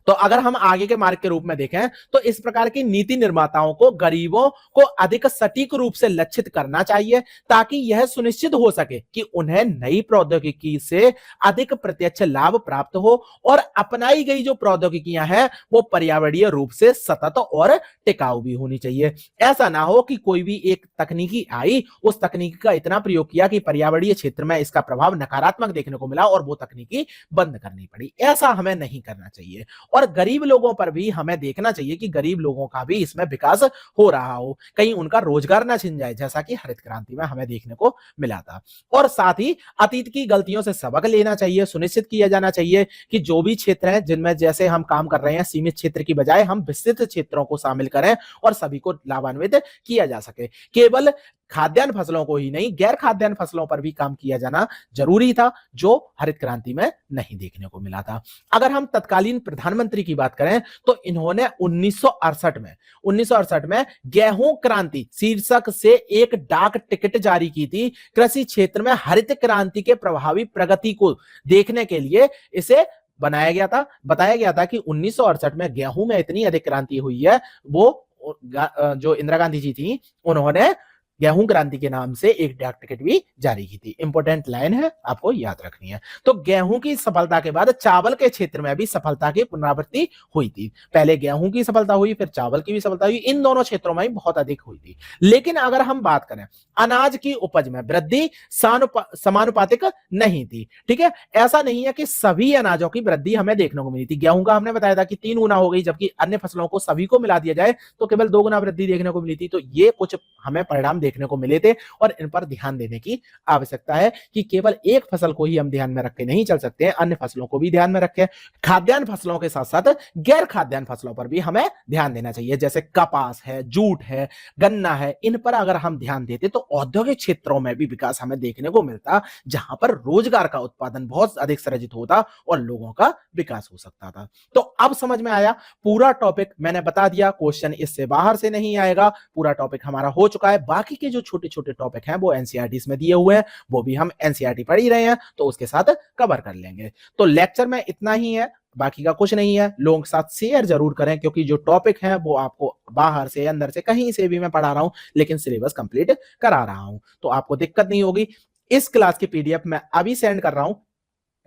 तो अगर हम आगे के मार्ग के रूप में देखें तो इस प्रकार की नीति निर्माताओं को गरीबों को अधिक सटीक रूप से लक्षित करना चाहिए ताकि यह सुनिश्चित हो सके कि उन्हें नई प्रौद्योगिकी से अधिक प्रत्यक्ष लाभ प्राप्त हो और अपनाई गई जो प्रौद्योगिकियां हैं वो पर्यावरणीय रूप से सतत और टिकाऊ भी होनी चाहिए। ऐसा ना हो कि कोई भी एक तकनीकी आई, उस तकनीकी का इतना प्रयोग किया कि पर्यावरणीय क्षेत्र में इसका प्रभाव नकारात्मक देखने को मिला और वो तकनीकी बंद करनी पड़ी। ऐसा हमें नहीं करना चाहिए। और गरीब लोगों पर भी हमें देखना चाहिए कि गरीब लोगों का भी इसमें विकास हो रहा हो, कहीं उनका रोजगार ना छिन जाए, जैसा कि हरित क्रांति में हमें देखने को मिला था। और साथ ही अतीत की गलतियों से सबक लेना चाहिए, सुनिश्चित किया जाना चाहिए कि जो भी क्षेत्र है जिनमें जैसे हम काम कर रहे हैं सीमित क्षेत्र की बजाय हम विस्तृत क्षेत्रों को शामिल करें और सभी को लाभान्वित किया जा सके। केवल खाद्यान्न फसलों को ही नहीं, गैर खाद्यान्न फसलों पर भी काम किया जाना जरूरी था, जो हरित क्रांति में नहीं देखने को मिला था। अगर हम तत्कालीन प्रधानमंत्री की बात करें तो इन्होंने 1968 में गेहूं क्रांति शीर्षक से एक डाक टिकट जारी की थी। कृषि क्षेत्र में हरित क्रांति के प्रभावी प्रगति को देखने के लिए इसे बनाया गया था। बताया गया था कि 1968 में गेहूं में इतनी अधिक क्रांति हुई है, वो जो इंदिरा गांधी जी थी उन्होंने गेहूं क्रांति के नाम से एक डाक टिकट भी जारी की थी। इंपॉर्टेंट लाइन है, आपको याद रखनी है। तो गेहूं की सफलता के बाद चावल के क्षेत्र में भी सफलता की पुनरावृत्ति हुई थी। पहले गेहूं की सफलता हुई, फिर चावल की भी सफलता हुई, इन दोनों क्षेत्रों में भी बहुत अधिक हुई थी। लेकिन अगर हम बात करें अनाज की उपज में वृद्धि समानुपातिक नहीं थी। ठीक है, ऐसा नहीं है कि सभी अनाजों की वृद्धि हमें देखने को मिली थी। गेहूं का हमने बताया था कि 3 गुना हो गई, जबकि अन्य फसलों को सभी को मिला दिया जाए तो केवल 2 गुना वृद्धि देखने को मिली थी। तो ये कुछ हमें परिणाम देखने को मिले थे और इन पर ध्यान देने की आवश्यकता है कि केवल एक फसल को ही हम ध्यान में रख के नहीं चल सकते हैं, अन्य फसलों को भी ध्यान में रखें। खाद्यान्न फसलों के साथ साथ गैर खाद्यान्न फसलों पर भी हमें ध्यान देना चाहिए, जैसे कपास है, जूट है, गन्ना है। इन पर अगर हम ध्यान देते तो औद्योगिक क्षेत्रों में भी विकास हमें देखने को मिलता, जहां पर रोजगार का उत्पादन बहुत अधिक सृजित होता और लोगों का विकास हो सकता था। तो अब समझ में आया, पूरा टॉपिक मैंने बता दिया, क्वेश्चन इससे बाहर से नहीं आएगा, पूरा टॉपिक हमारा हो चुका है। बाकी के जो छोटे छोटे टॉपिक हैं वो एनसीईआरटी में दिए हुए हैं, वो भी हम एनसीईआरटी पढ़ ही रहे हैं तो उसके साथ कवर कर लेंगे। तो लेक्चर में इतना ही है, बाकी का कुछ नहीं है। लोगों के साथ शेयर जरूर करें, क्योंकि जो टॉपिक है वो आपको बाहर से अंदर से कहीं से भी मैं पढ़ा रहा हूं, लेकिन सिलेबस कंप्लीट करा रहा हूं, तो आपको दिक्कत नहीं होगी। इस क्लास की पीडीएफ मैं अभी सेंड कर रहा हूं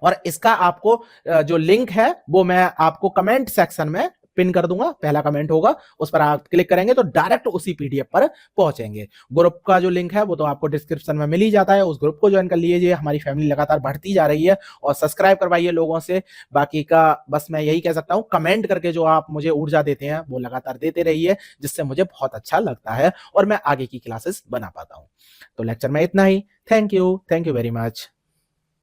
और इसका आपको जो लिंक है वो मैं आपको कमेंट सेक्शन में पिन कर दूंगा। पहला कमेंट होगा, उस पर आप क्लिक करेंगे तो डायरेक्ट उसी पीडीएफ पर पहुंचेंगे। ग्रुप का जो लिंक है वो तो आपको डिस्क्रिप्शन में मिल ही जाता है, उस ग्रुप को ज्वाइन कर लीजिए। हमारी फैमिली लगातार बढ़ती जा रही है और सब्सक्राइब करवाइए लोगों से। बाकी का बस मैं यही कह सकता हूं, कमेंट करके जो आप मुझे ऊर्जा देते हैं वो लगातार देते रहिए, जिससे मुझे बहुत अच्छा लगता है और मैं आगे की क्लासेस बना पाता हूं। तो लेक्चर में इतना ही। Thank you very much.